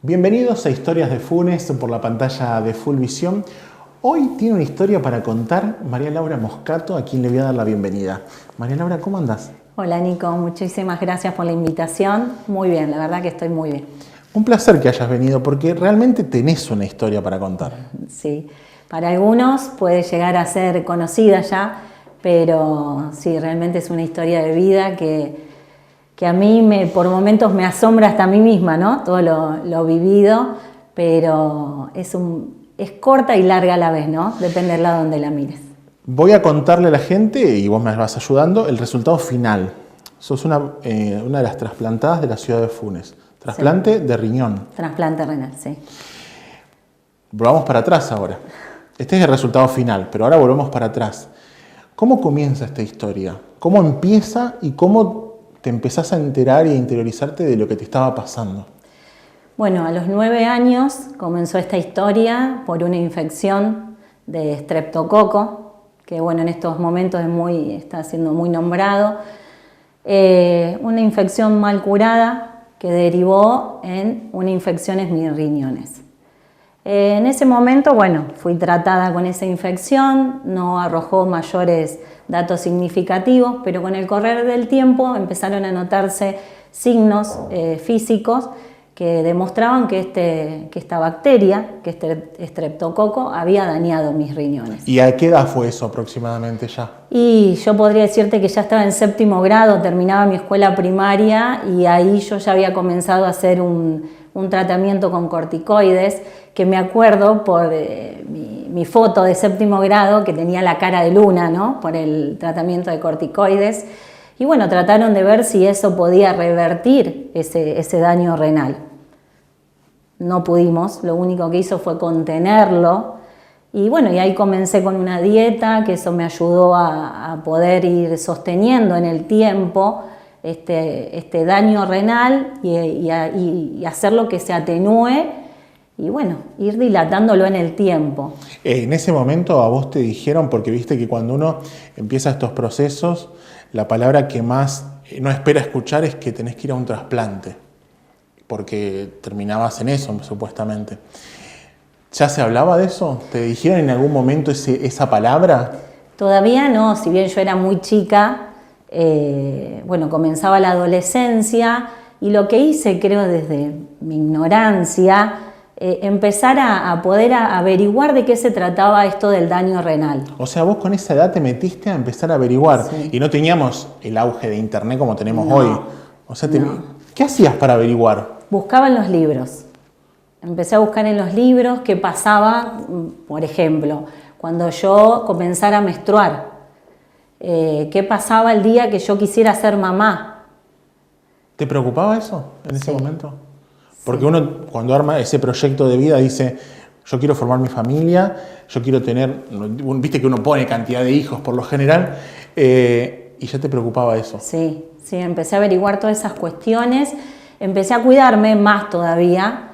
Bienvenidos a Historias de Funes por la pantalla de Full Visión. Hoy tiene una historia para contar María Laura Moscato, a quien le voy a dar la bienvenida. María Laura, ¿cómo andás? Hola Nico, muchísimas gracias por la invitación. Muy bien, la verdad que estoy muy bien. Un placer que hayas venido porque realmente tenés una historia para contar. Sí, para algunos puede llegar a ser conocida ya, pero sí, realmente es una historia de vida que a mí por momentos me asombra hasta a mí misma, ¿no? Todo lo vivido, pero es corta y larga a la vez, ¿no? Depende del lado donde la mires. Voy a contarle a la gente, y vos me vas ayudando, el resultado final. Sos una de las trasplantadas de la ciudad de Funes. Trasplante de riñón. Trasplante renal, sí. Volvamos para atrás ahora. Este es el resultado final, pero ahora volvemos para atrás. ¿Cómo comienza esta historia? ¿Cómo empieza y cómo te empezás a enterar y a interiorizarte de lo que te estaba pasando? Bueno, a los 9 años comenzó esta historia por una infección de estreptococo, que bueno, en estos momentos está siendo muy nombrado. Una infección mal curada que derivó en una infección en mis riñones. En ese momento, bueno, fui tratada con esa infección, no arrojó mayores datos significativos, pero con el correr del tiempo empezaron a notarse signos físicos que demostraban que esta bacteria, que este estreptococo, había dañado mis riñones. ¿Y a qué edad fue eso aproximadamente ya? Y yo podría decirte que ya estaba en 7º grado, terminaba mi escuela primaria y ahí yo ya había comenzado a hacer un tratamiento con corticoides, que me acuerdo por mi foto de 7º grado, que tenía la cara de luna, ¿no? Por el tratamiento de corticoides. Y bueno, trataron de ver si eso podía revertir ese daño renal. No pudimos, lo único que hizo fue contenerlo. Y bueno, y ahí comencé con una dieta, que eso me ayudó a poder ir sosteniendo en el tiempo este daño renal y hacerlo que se atenúe y bueno, ir dilatándolo en el tiempo. En ese momento a vos te dijeron, porque viste que cuando uno empieza estos procesos, la palabra que más no espera escuchar es que tenés que ir a un trasplante, porque terminabas en eso, supuestamente. ¿Ya se hablaba de eso? ¿Te dijeron en algún momento esa palabra? Todavía no, si bien yo era muy chica, bueno, comenzaba la adolescencia y lo que hice, creo, desde mi ignorancia, empezar a poder averiguar de qué se trataba esto del daño renal. O sea, vos con esa edad te metiste a empezar a averiguar, sí. Y no teníamos el auge de internet como tenemos no, hoy. O sea, no. ¿Qué hacías para averiguar? Buscaba en los libros. Empecé a buscar en los libros qué pasaba, por ejemplo, cuando yo comenzara a menstruar. ¿Qué pasaba el día que yo quisiera ser mamá? ¿Te preocupaba eso en ese Sí. momento? Porque uno cuando arma ese proyecto de vida dice, yo quiero formar mi familia, yo quiero tener, viste que uno pone cantidad de hijos por lo general, y ya te preocupaba eso. Sí, sí, empecé a averiguar todas esas cuestiones, empecé a cuidarme más todavía,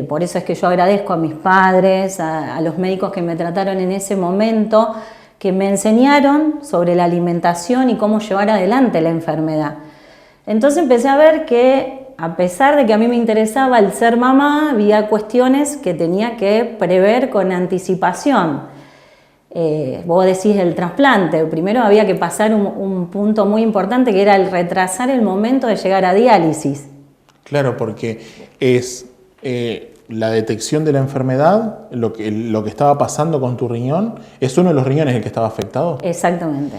por eso es que yo agradezco a mis padres, a los médicos que me trataron en ese momento, que me enseñaron sobre la alimentación y cómo llevar adelante la enfermedad. Entonces empecé a ver que a pesar de que a mí me interesaba el ser mamá, había cuestiones que tenía que prever con anticipación. Vos decís el trasplante, primero había que pasar un punto muy importante que era el retrasar el momento de llegar a diálisis. Claro, porque es la detección de la enfermedad, lo que estaba pasando con tu riñón, es uno de los riñones el que estaba afectado. Exactamente.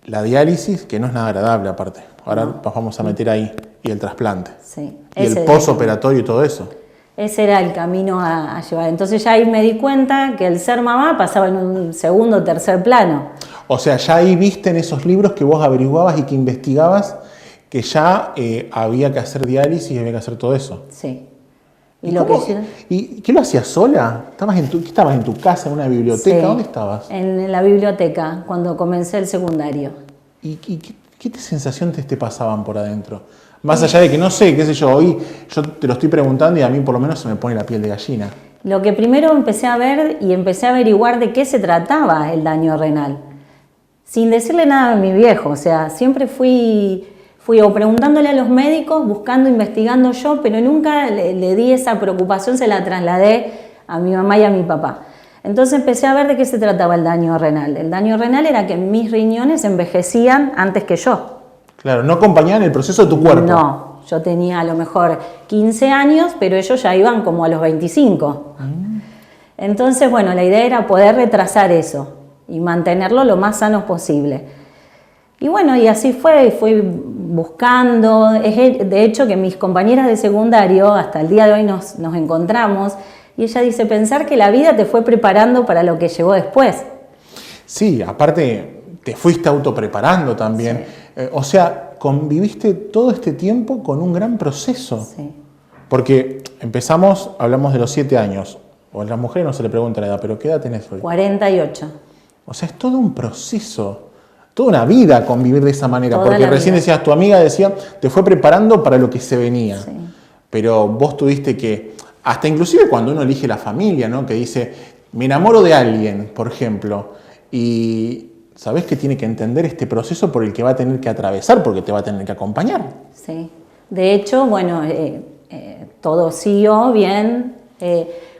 La diálisis, que no es nada agradable aparte. Ahora nos vamos a meter ahí. Y el trasplante. Sí. Y el postoperatorio y todo eso. Ese era el camino a llevar. Entonces ya ahí me di cuenta que el ser mamá pasaba en un segundo o tercer plano. O sea, ya ahí viste en esos libros que vos averiguabas y que investigabas que ya había que hacer diálisis y había que hacer todo eso. Sí. ¿Y qué lo hacías sola? ¿Estabas en tu casa, en una biblioteca? Sí, ¿Dónde estabas? En la biblioteca, cuando comencé el secundario. ¿Y qué sensaciones te pasaban por adentro? Más allá de que no sé, qué sé yo, hoy yo te lo estoy preguntando y a mí por lo menos se me pone la piel de gallina. Lo que primero empecé a ver y empecé a averiguar de qué se trataba el daño renal. Sin decirle nada a mi viejo, o sea, siempre fui fui o preguntándole a los médicos, buscando, investigando yo, pero nunca le di esa preocupación, se la trasladé a mi mamá y a mi papá. Entonces empecé a ver de qué se trataba el daño renal. El daño renal era que mis riñones envejecían antes que yo. Claro, no acompañaban el proceso de tu cuerpo. No, yo tenía a lo mejor 15 años, pero ellos ya iban como a los 25. Entonces, bueno, la idea era poder retrasar eso y mantenerlo lo más sano posible. Y bueno, y así fui buscando. De hecho, que mis compañeras de secundario, hasta el día de hoy nos encontramos, y ella dice, pensar que la vida te fue preparando para lo que llegó después. Sí, aparte te fuiste autopreparando también. Sí. O sea, conviviste todo este tiempo con un gran proceso. Sí. Porque hablamos de los 7 años. O a las mujeres no se le pregunta la edad, pero ¿qué edad tenés hoy? 48. O sea, es todo un proceso, toda una vida convivir de esa manera. Toda porque recién decías, tu amiga decía, te fue preparando para lo que se venía. Sí. Pero vos tuviste que, hasta inclusive cuando uno elige la familia, ¿no? Que dice, me enamoro de alguien, por ejemplo, y sabés que tiene que entender este proceso por el que va a tener que atravesar, porque te va a tener que acompañar. Sí. De hecho, bueno, todo siguió bien.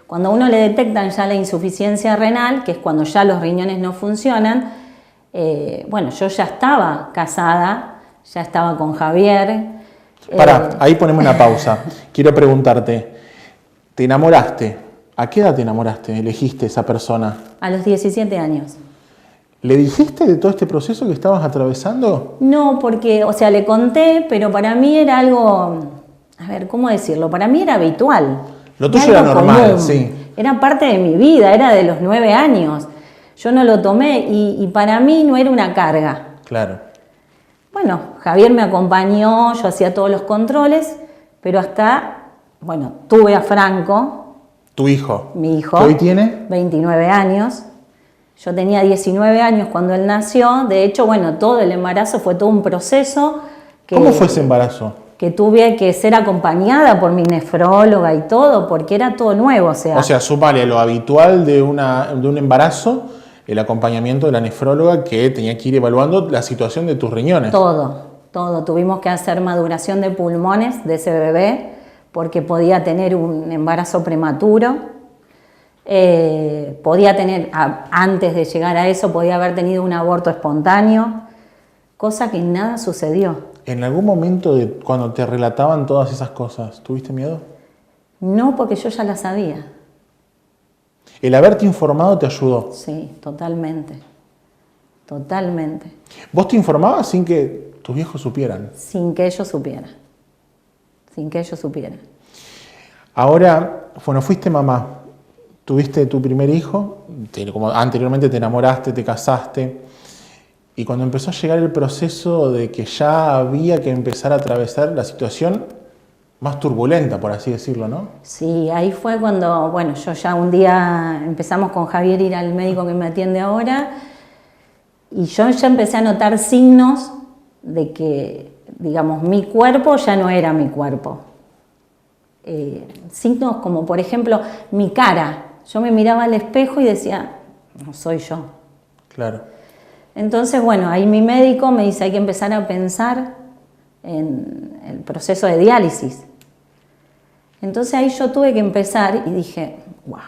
Cuando a uno le detectan ya la insuficiencia renal, que es cuando ya los riñones no funcionan, bueno, yo ya estaba casada, ya estaba con Javier. Pará, ahí ponemos una pausa. Quiero preguntarte, ¿te enamoraste? ¿A qué edad te enamoraste? ¿Elegiste esa persona? A los 17 años. ¿Le dijiste de todo este proceso que estabas atravesando? No, porque, o sea, le conté, pero para mí era algo, a ver, ¿cómo decirlo? Para mí era habitual. Lo tuyo era normal, común. Sí. Era parte de mi vida, era de los 9 años. Yo no lo tomé y para mí no era una carga. Claro. Bueno, Javier me acompañó, yo hacía todos los controles, pero hasta, bueno, tuve a Franco. ¿Tu hijo? Mi hijo. ¿Qué hoy tiene? 29 años. Yo tenía 19 años cuando él nació. De hecho, bueno, todo el embarazo fue todo un proceso. ¿Cómo fue ese embarazo? Que tuve que ser acompañada por mi nefróloga y todo, porque era todo nuevo. O sea, sumale a lo habitual de un embarazo, el acompañamiento de la nefróloga que tenía que ir evaluando la situación de tus riñones. Todo. Tuvimos que hacer maduración de pulmones de ese bebé, porque podía tener un embarazo prematuro. Podía tener, antes de llegar a eso, podía haber tenido un aborto espontáneo, cosa que nada sucedió. ¿En algún momento cuando te relataban todas esas cosas, tuviste miedo? No, porque yo ya la sabía. ¿El haberte informado te ayudó? Sí, totalmente. ¿Vos te informabas sin que tus viejos supieran? Sin que ellos supieran. Ahora, bueno, fuiste mamá, tuviste tu primer hijo, como anteriormente te enamoraste, te casaste, y cuando empezó a llegar el proceso de que ya había que empezar a atravesar la situación más turbulenta, por así decirlo, ¿no? Sí, ahí fue cuando, bueno, yo ya un día empezamos con Javier a ir al médico que me atiende ahora, y yo ya empecé a notar signos de que, digamos, mi cuerpo ya no era mi cuerpo. Signos como, por ejemplo, mi cara. Yo me miraba al espejo y decía, no soy yo. Claro. Entonces, bueno, ahí mi médico me dice, hay que empezar a pensar en el proceso de diálisis. Entonces ahí yo tuve que empezar y dije, wow,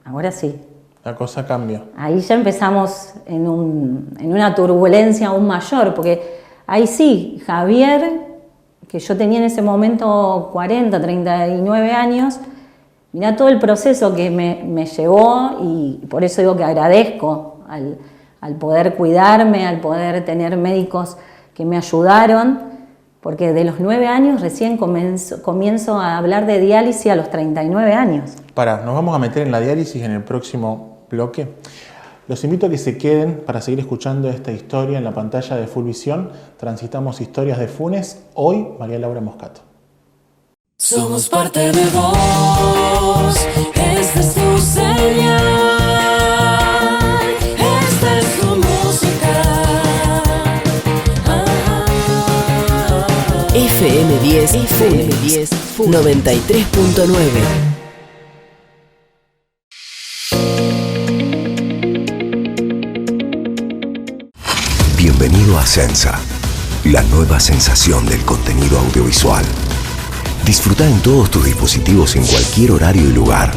ahora sí. La cosa cambia. Ahí ya empezamos en una turbulencia aún mayor, porque ahí sí, Javier, que yo tenía en ese momento 40, 39 años, mirá todo el proceso que me llevó, y por eso digo que agradezco al poder cuidarme, al poder tener médicos que me ayudaron, porque de los 9 años recién comienzo a hablar de diálisis a los 39 años. Nos vamos a meter en la diálisis en el próximo bloque. Los invito a que se queden para seguir escuchando esta historia en la pantalla de Fulvisión. Transitamos historias de Funes. Hoy, María Laura Moscato. Somos parte de vos, esta es tu señal, esta es tu música. FM 10, FM 10, 93.9. Bienvenido a Sensa. la nueva sensación del contenido audiovisual. Disfruta en todos tus dispositivos en cualquier horario y lugar.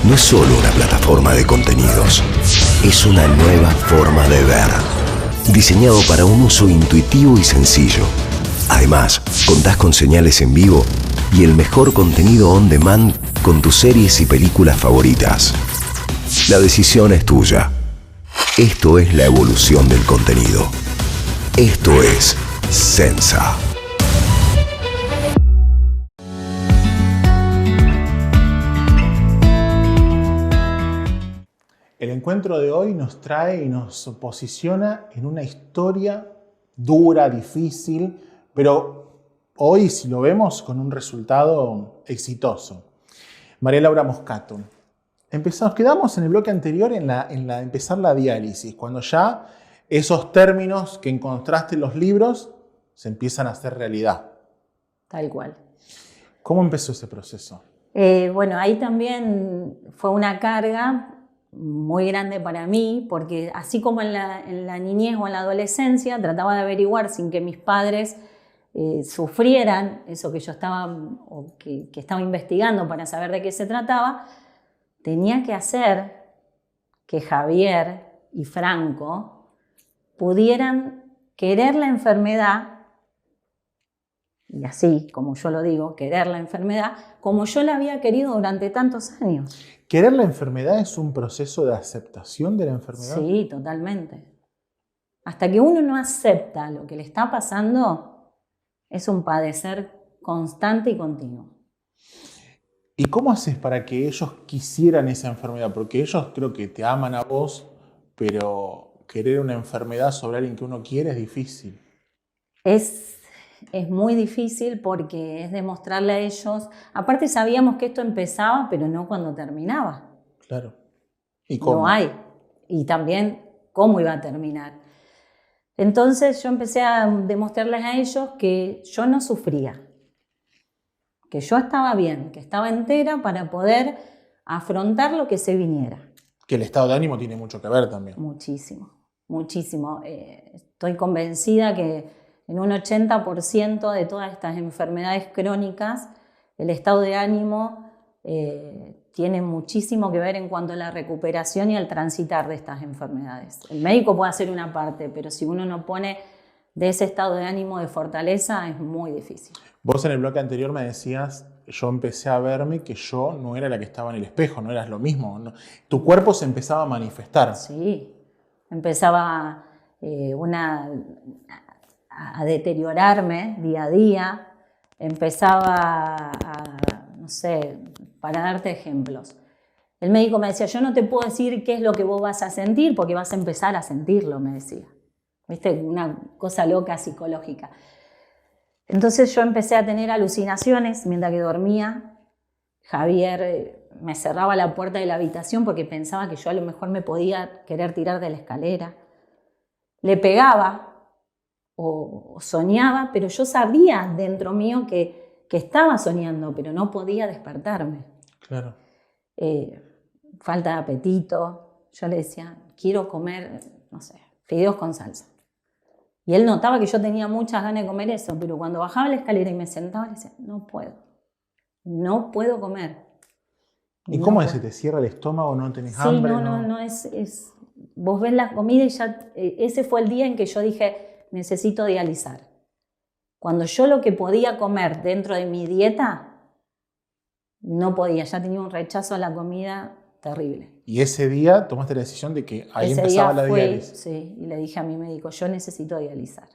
No es solo una plataforma de contenidos, es una nueva forma de ver, diseñado para un uso intuitivo y sencillo. Además, contás con señales en vivo y el mejor contenido on demand con tus series y películas favoritas. La decisión es tuya. Esto es la evolución del contenido. Esto es Sensa. El encuentro de hoy nos trae y nos posiciona en una historia dura, difícil, pero hoy, si lo vemos, con un resultado exitoso. María Laura Moscato. Quedamos en el bloque anterior en empezar la diálisis, cuando ya esos términos que encontraste en los libros se empiezan a hacer realidad. Tal cual. ¿Cómo empezó ese proceso? Bueno, ahí también fue una carga muy grande para mí, porque así como en la niñez o en la adolescencia, trataba de averiguar sin que mis padres sufrieran eso que yo estaba, o que estaba investigando para saber de qué se trataba, tenía que hacer que Javier y Franco pudieran querer la enfermedad, y así, como yo lo digo, querer la enfermedad, como yo la había querido durante tantos años. ¿Querer la enfermedad es un proceso de aceptación de la enfermedad? Sí, totalmente. Hasta que uno no acepta lo que le está pasando, es un padecer constante y continuo. ¿Y cómo haces para que ellos quisieran esa enfermedad? Porque ellos creo que te aman a vos, pero querer una enfermedad sobre alguien que uno quiere es difícil. Es muy difícil porque es demostrarle a ellos. Aparte sabíamos que esto empezaba, pero no cuando terminaba. Claro. ¿Y cómo? No hay. Y también cómo iba a terminar. Entonces yo empecé a demostrarles a ellos que yo no sufría, que yo estaba bien, que estaba entera para poder afrontar lo que se viniera. Que el estado de ánimo tiene mucho que ver también. Muchísimo, muchísimo. Estoy convencida que en un 80% de todas estas enfermedades crónicas, el estado de ánimo tiene muchísimo que ver en cuanto a la recuperación y al transitar de estas enfermedades. El médico puede hacer una parte, pero si uno no pone de ese estado de ánimo de fortaleza, es muy difícil. Vos en el bloque anterior me decías, yo empecé a verme que yo no era la que estaba en el espejo, no eras lo mismo. No. Tu cuerpo se empezaba a manifestar. Sí, empezaba a deteriorarme día a día, empezaba no sé, para darte ejemplos. El médico me decía, yo no te puedo decir qué es lo que vos vas a sentir porque vas a empezar a sentirlo, me decía. ¿Viste? Una cosa loca psicológica. Entonces yo empecé a tener alucinaciones mientras que dormía. Javier me cerraba la puerta de la habitación porque pensaba que yo a lo mejor me podía querer tirar de la escalera. Le pegaba o soñaba, pero yo sabía dentro mío que estaba soñando, pero no podía despertarme. Claro. Falta de apetito. Yo le decía, quiero comer, no sé, fideos con salsa. Y él notaba que yo tenía muchas ganas de comer eso, pero cuando bajaba la escalera y me sentaba, le decía, no puedo comer. ¿Y cómo es? ¿Se te cierra el estómago? ¿No tenés hambre? No, es... Vos ves la comida y ya... Ese fue el día en que yo dije, necesito dializar. Cuando yo lo que podía comer dentro de mi dieta, no podía, ya tenía un rechazo a la comida terrible. Y ese día tomaste la decisión de que ahí empezaba la diálisis. Sí, y le dije a mi médico, yo necesito dializar.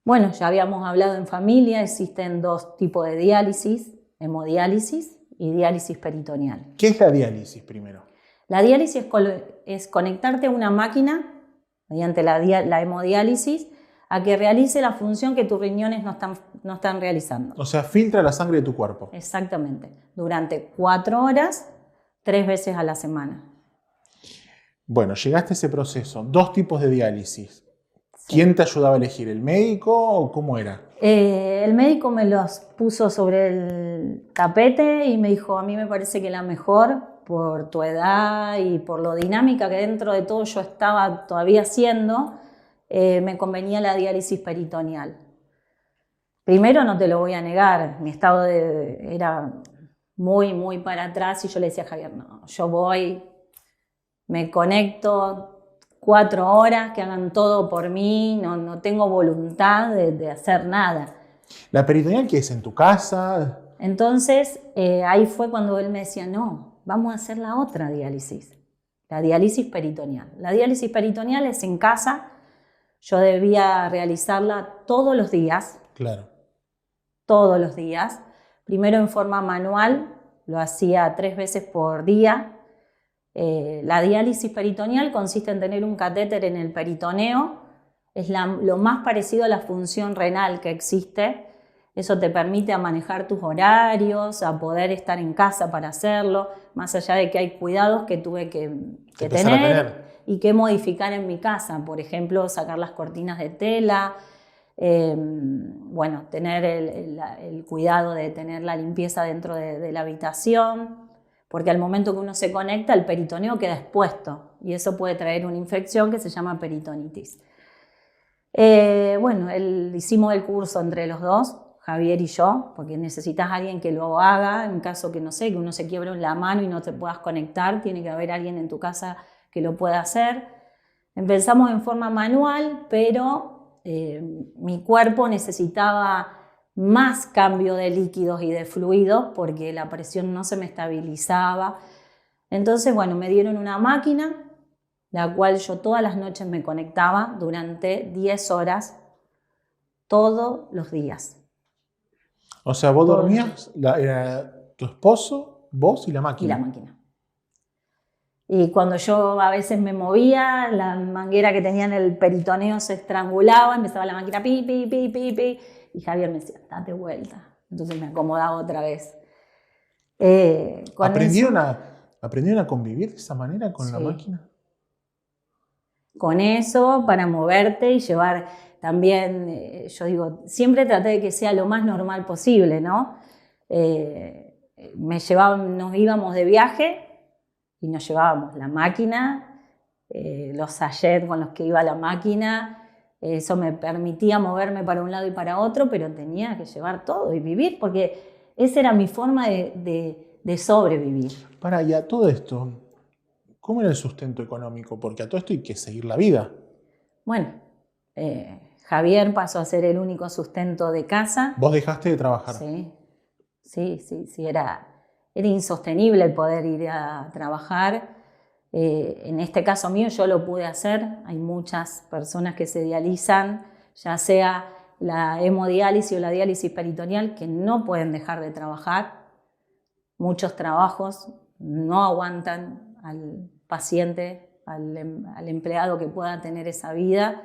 Bueno, ya habíamos hablado en familia, existen dos tipos de diálisis, hemodiálisis y diálisis peritoneal. ¿Qué es la diálisis primero? La diálisis es conectarte a una máquina, mediante la hemodiálisis, a que realice la función que tus riñones no están realizando. O sea, filtra la sangre de tu cuerpo. Exactamente. Durante 4 horas, 3 veces a la semana. Bueno, llegaste a ese proceso. 2 tipos de diálisis. Sí. ¿Quién te ayudaba a elegir? ¿El médico o cómo era? El médico me los puso sobre el tapete y me dijo, a mí me parece que la mejor, por tu edad y por lo dinámica que dentro de todo yo estaba todavía haciendo, me convenía la diálisis peritoneal. Primero, no te lo voy a negar, mi estado era muy, muy para atrás y yo le decía a Javier, no, yo voy, me conecto 4 horas, que hagan todo por mí, no tengo voluntad de hacer nada. ¿La peritoneal qué es? ¿En tu casa? Entonces, ahí fue cuando él me decía, no, vamos a hacer la otra diálisis, la diálisis peritoneal. La diálisis peritoneal es en casa, yo debía realizarla todos los días. Claro. Todos los días. Primero en forma manual, lo hacía 3 veces por día. La diálisis peritoneal consiste en tener un catéter en el peritoneo. Es lo más parecido a la función renal que existe. Eso te permite a manejar tus horarios, a poder estar en casa para hacerlo, más allá de que hay cuidados que tuve que tener y que modificar en mi casa. Por ejemplo, sacar las cortinas de tela, bueno, tener el cuidado de tener la limpieza dentro de la habitación, porque al momento que uno se conecta el peritoneo queda expuesto y eso puede traer una infección que se llama peritonitis. Bueno, hicimos el curso entre los dos, Javier y yo, porque necesitas a alguien que lo haga en caso que, no sé, que uno se quiebre la mano y no te puedas conectar, tiene que haber alguien en tu casa que lo pueda hacer. Empezamos en forma manual, pero mi cuerpo necesitaba más cambio de líquidos y de fluidos porque la presión no se me estabilizaba. Entonces, bueno, me dieron una máquina, la cual yo todas las noches me conectaba durante 10 horas, todos los días. O sea, vos dormías, era tu esposo, vos y la máquina. Y la máquina. Y cuando yo a veces me movía, la manguera que tenía en el peritoneo se estrangulaba, empezaba la máquina pi, pi, pi, pi, pi, y Javier me decía, date vuelta. Entonces me acomodaba otra vez. ¿Aprendieron a convivir de esa manera con la máquina? Con eso, para moverte y llevar también, yo digo, siempre traté de que sea lo más normal posible, ¿no? Nos íbamos de viaje y nos llevábamos la máquina, los sachets con los que iba la máquina, eso me permitía moverme para un lado y para otro, pero tenía que llevar todo y vivir, porque esa era mi forma de sobrevivir. Y a todo esto, ¿cómo era el sustento económico? Porque a todo esto hay que seguir la vida. Bueno, Javier pasó a ser el único sustento de casa. ¿Vos dejaste de trabajar? Sí, era insostenible el poder ir a trabajar. En este caso mío yo lo pude hacer. Hay muchas personas que se dializan, ya sea la hemodiálisis o la diálisis peritoneal, que no pueden dejar de trabajar. Muchos trabajos no aguantan al paciente, al empleado que pueda tener esa vida,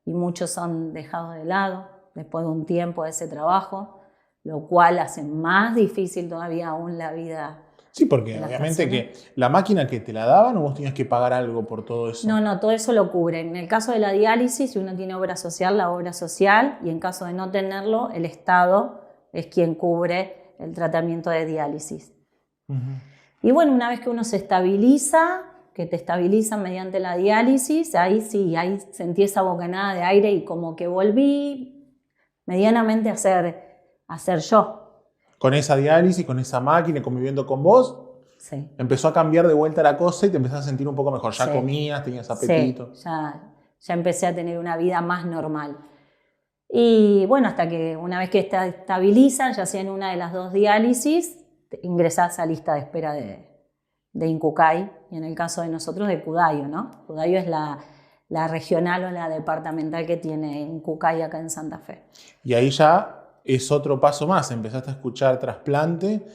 y muchos son dejados de lado después de un tiempo de ese trabajo, lo cual hace más difícil todavía aún la vida. Sí, porque obviamente que la máquina que te la daban, o vos tenías que pagar algo por todo eso. No, todo eso lo cubre. En el caso de la diálisis, si uno tiene obra social, la obra social, y en caso de no tenerlo, el Estado es quien cubre el tratamiento de diálisis. Y bueno, una vez que uno se estabiliza, que te estabilizan mediante la diálisis, ahí sí, ahí sentí esa bocanada de aire y como que volví medianamente a ser yo. Con esa diálisis, con esa máquina, conviviendo con vos, sí, empezó a cambiar de vuelta la cosa y te empezás a sentir un poco mejor. Ya sí, comías, tenías apetito. Sí, ya empecé a tener una vida más normal. Y bueno, hasta que una vez que te estabilizan, ya sea en una de las 2 diálisis, ingresás a lista de espera de Incucay, y en el caso de nosotros de Cudayo, ¿no? Cudayo es la regional o la departamental que tiene Incucay acá en Santa Fe. Y ahí ya es otro paso más, empezaste a escuchar trasplante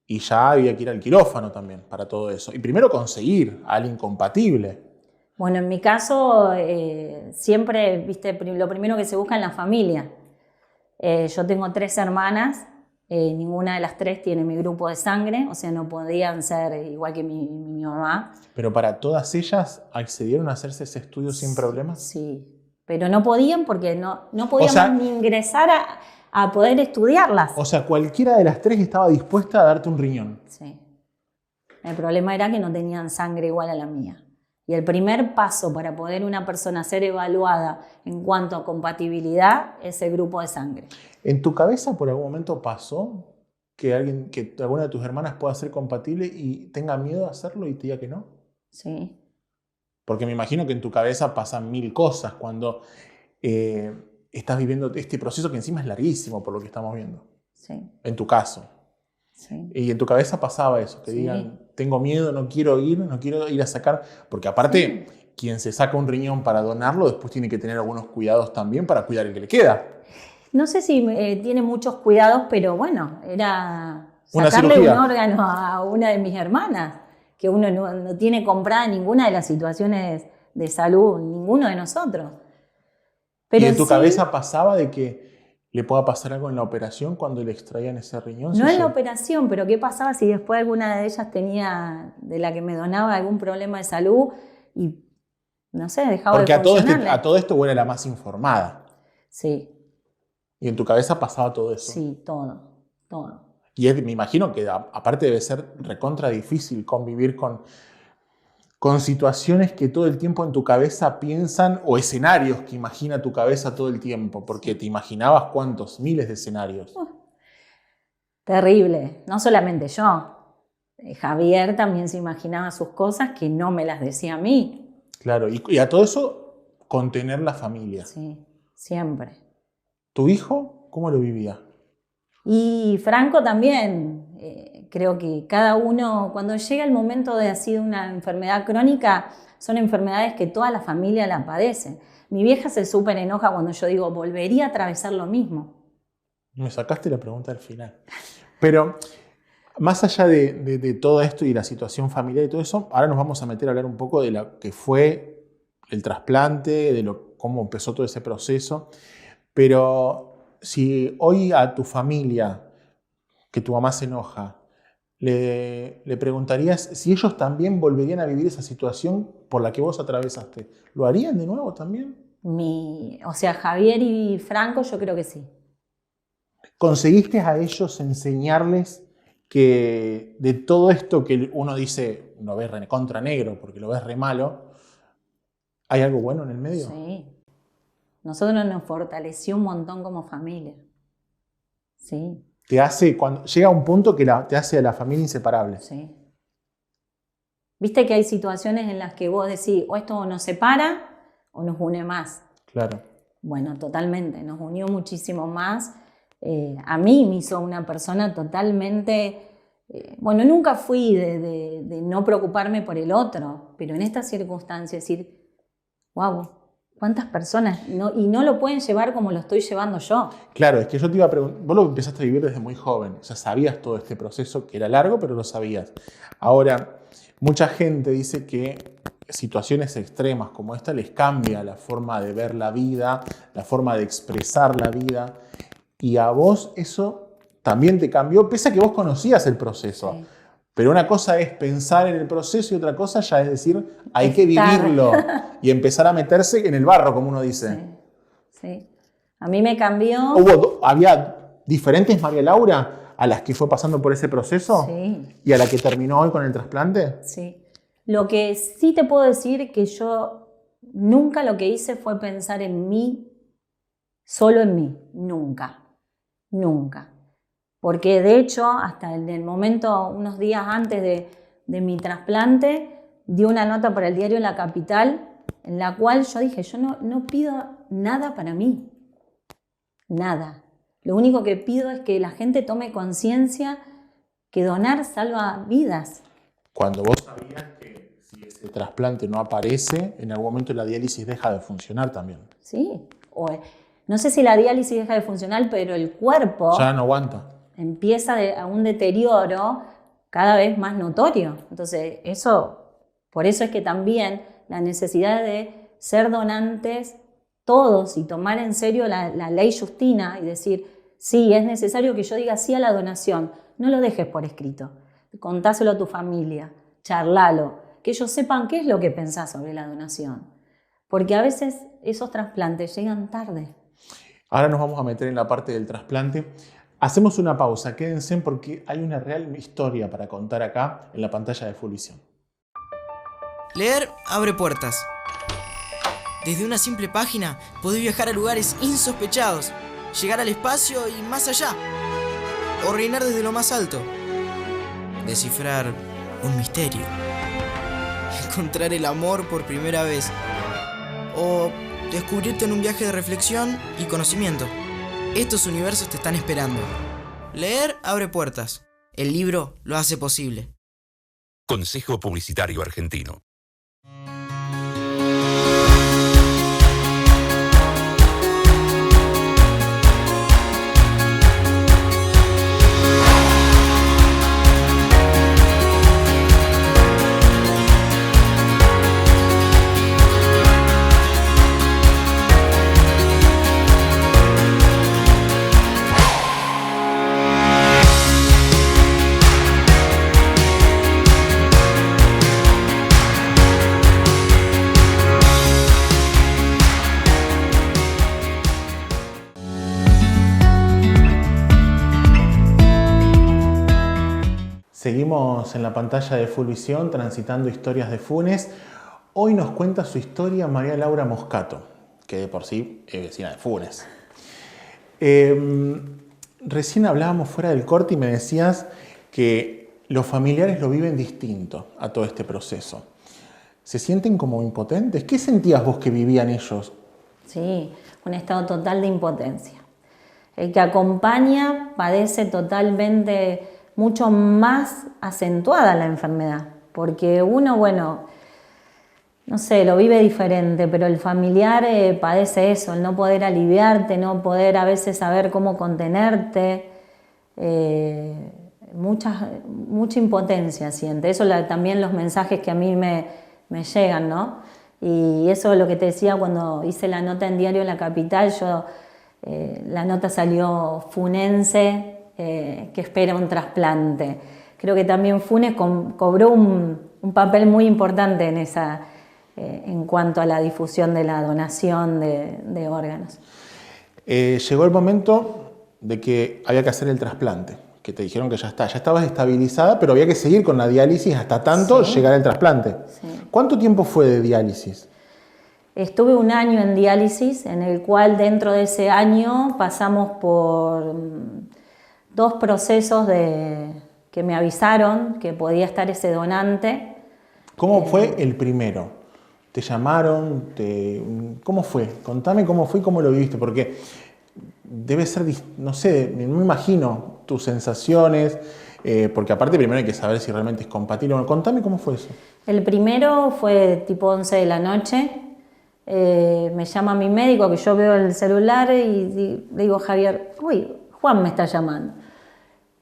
y ya había que ir al quirófano también para todo eso. Y primero conseguir a alguien compatible. Bueno, en mi caso siempre, viste, lo primero que se busca en la familia. Yo tengo 3 hermanas. Ninguna de las 3 tiene mi grupo de sangre, o sea, no podían ser igual que mi mamá. ¿Pero para todas ellas accedieron a hacerse ese estudio sin problemas? Sí, pero no podían porque no podíamos ni ingresar a poder estudiarlas. O sea, cualquiera de las 3 estaba dispuesta a darte un riñón. Sí. El problema era que no tenían sangre igual a la mía. Y el primer paso para poder una persona ser evaluada en cuanto a compatibilidad es el grupo de sangre. ¿En tu cabeza por algún momento pasó que alguna de tus hermanas pueda ser compatible y tenga miedo de hacerlo y te diga que no? Sí. Porque me imagino que en tu cabeza pasan mil cosas cuando estás viviendo este proceso que encima es larguísimo por lo que estamos viendo. Sí. En tu caso. Sí. Y en tu cabeza pasaba eso, que Sí. digan, tengo miedo, no quiero ir a sacar. Porque aparte, quien se saca un riñón para donarlo, después tiene que tener algunos cuidados también para cuidar el que le queda. No sé si tiene muchos cuidados, pero bueno, era Una sacarle cirugía. un órgano a una de mis hermanas, que uno no tiene comprada ninguna de las situaciones de salud, ninguno de nosotros. Pero ¿Y en tu sí, cabeza pasaba de que le pueda pasar algo en la operación cuando le extraían ese riñón? no Sí, en la sí. operación, pero ¿qué pasaba si después alguna de ellas tenía, de la que me donaba, algún problema de salud y, no sé, dejaba Porque de a funcionarle? todo esto vos eras la más informada. Sí, Y en tu cabeza pasaba todo eso. sí, todo. Y me imagino que aparte debe ser recontra difícil convivir con situaciones que todo el tiempo en tu cabeza piensan, o escenarios que imagina tu cabeza todo el tiempo, porque te imaginabas cuántos, miles de escenarios. Terrible, no solamente yo. Javier también se imaginaba sus cosas que no me las decía a mí. Claro, y a todo eso, contener la familia. Sí, siempre. ¿Tu hijo cómo lo vivía? Y Franco también, creo que cada uno, cuando llega el momento de así de una enfermedad crónica, son enfermedades que toda la familia la padece. Mi vieja se súper enoja cuando yo digo, volvería a atravesar lo mismo. Me sacaste la pregunta al final. Pero más allá de todo esto y la situación familiar y todo eso, ahora nos vamos a meter a hablar un poco de lo que fue el trasplante, de cómo empezó todo ese proceso. Pero si hoy a tu familia, que tu mamá se enoja, le preguntarías si ellos también volverían a vivir esa situación por la que vos atravesaste, ¿lo harían de nuevo también? O sea, Javier y Franco yo creo que sí. ¿Conseguiste a ellos enseñarles que de todo esto que uno dice, lo ves contra negro porque lo ves re malo, hay algo bueno en el medio? Sí. Nosotros nos fortaleció un montón como familia. Sí, Cuando llega un punto que te hace a la familia inseparable. sí. Viste que hay situaciones en las que vos decís, o esto nos separa o nos une más. Claro. Bueno, totalmente, nos unió muchísimo más. A mí me hizo una persona totalmente... bueno, nunca fui de no preocuparme por el otro, pero en estas circunstancias decir, wow, ¿cuántas personas? Y no lo pueden llevar como lo estoy llevando yo. Claro, es que yo te iba a preguntar, vos lo empezaste a vivir desde muy joven, o sea, sabías todo este proceso que era largo, pero lo sabías. Ahora, mucha gente dice que situaciones extremas como esta les cambia la forma de ver la vida, la forma de expresar la vida, y a vos eso también te cambió, pese a que vos conocías el proceso. Sí. Pero una cosa es pensar en el proceso y otra cosa ya es decir, hay que Estar. vivirlo y empezar a meterse en el barro, como uno dice. Sí, sí. A mí me cambió... ¿Había diferentes María Laura a las que fue pasando por ese proceso? Sí. ¿Y a la que terminó hoy con el trasplante? Sí. Lo que sí te puedo decir que yo nunca lo que hice fue pensar en mí, solo en mí. Nunca. Nunca. Porque de hecho, hasta en el momento, unos días antes de mi trasplante, di una nota para el diario La Capital, en la cual yo dije, yo no pido nada para mí. Nada. Lo único que pido es que la gente tome conciencia que donar salva vidas. Cuando vos sabías que si ese trasplante no aparece, en algún momento la diálisis deja de funcionar también. Sí. No sé si la diálisis deja de funcionar, pero el cuerpo Ya no aguanta. empieza a un deterioro cada vez más notorio. Entonces, por eso es que también la necesidad de ser donantes todos y tomar en serio la ley Justina y decir, sí, es necesario que yo diga sí a la donación. No lo dejes por escrito. Contáselo a tu familia, charlalo, que ellos sepan qué es lo que pensás sobre la donación. Porque a veces esos trasplantes llegan tarde. Ahora nos vamos a meter en la parte del trasplante. Hacemos una pausa, quédense porque hay una real historia para contar acá en la pantalla de Full Visión. Leer abre puertas. Desde una simple página podés viajar a lugares insospechados, llegar al espacio y más allá, o reinar desde lo más alto, descifrar un misterio, encontrar el amor por primera vez, o descubrirte en un viaje de reflexión y conocimiento. Estos universos te están esperando. Leer abre puertas. El libro lo hace posible. Consejo Publicitario Argentino. Seguimos en la pantalla de Fulvisión transitando historias de Funes. Hoy nos cuenta su historia María Laura Moscato, que de por sí es vecina de Funes. Recién hablábamos fuera del corte y me decías que los familiares lo viven distinto a todo este proceso. ¿Se sienten como impotentes? ¿Qué sentías vos que vivían ellos? Sí, un estado total de impotencia. El que acompaña padece totalmente mucho más acentuada la enfermedad, porque uno, bueno, no sé, lo vive diferente, pero el familiar padece eso, el no poder aliviarte, no poder a veces saber cómo contenerte, mucha impotencia siente. Eso también los mensajes que a mí me llegan, ¿no? Y eso es lo que te decía cuando hice la nota en Diario La Capital, la nota salió funense, que espera un trasplante. Creo que también Funes cobró un papel muy importante en cuanto a la difusión de la donación de órganos. Llegó el momento de que había que hacer el trasplante, que te dijeron que ya estabas estabilizada, pero había que seguir con la diálisis hasta tanto llegar al trasplante. Sí. ¿Cuánto tiempo fue de diálisis? Estuve 1 año en diálisis, en el cual dentro de ese año pasamos por 2 procesos que me avisaron que podía estar ese donante. ¿Cómo fue el primero? ¿Te llamaron? ¿Cómo fue? Contame cómo fue y cómo lo viviste, porque debe ser, no sé, no me imagino tus sensaciones, porque aparte primero hay que saber si realmente es compatible. Bueno, contame cómo fue eso. El primero fue tipo 11 de la noche. Me llama mi médico, que yo veo el celular y le digo, Javier, uy, Juan me está llamando.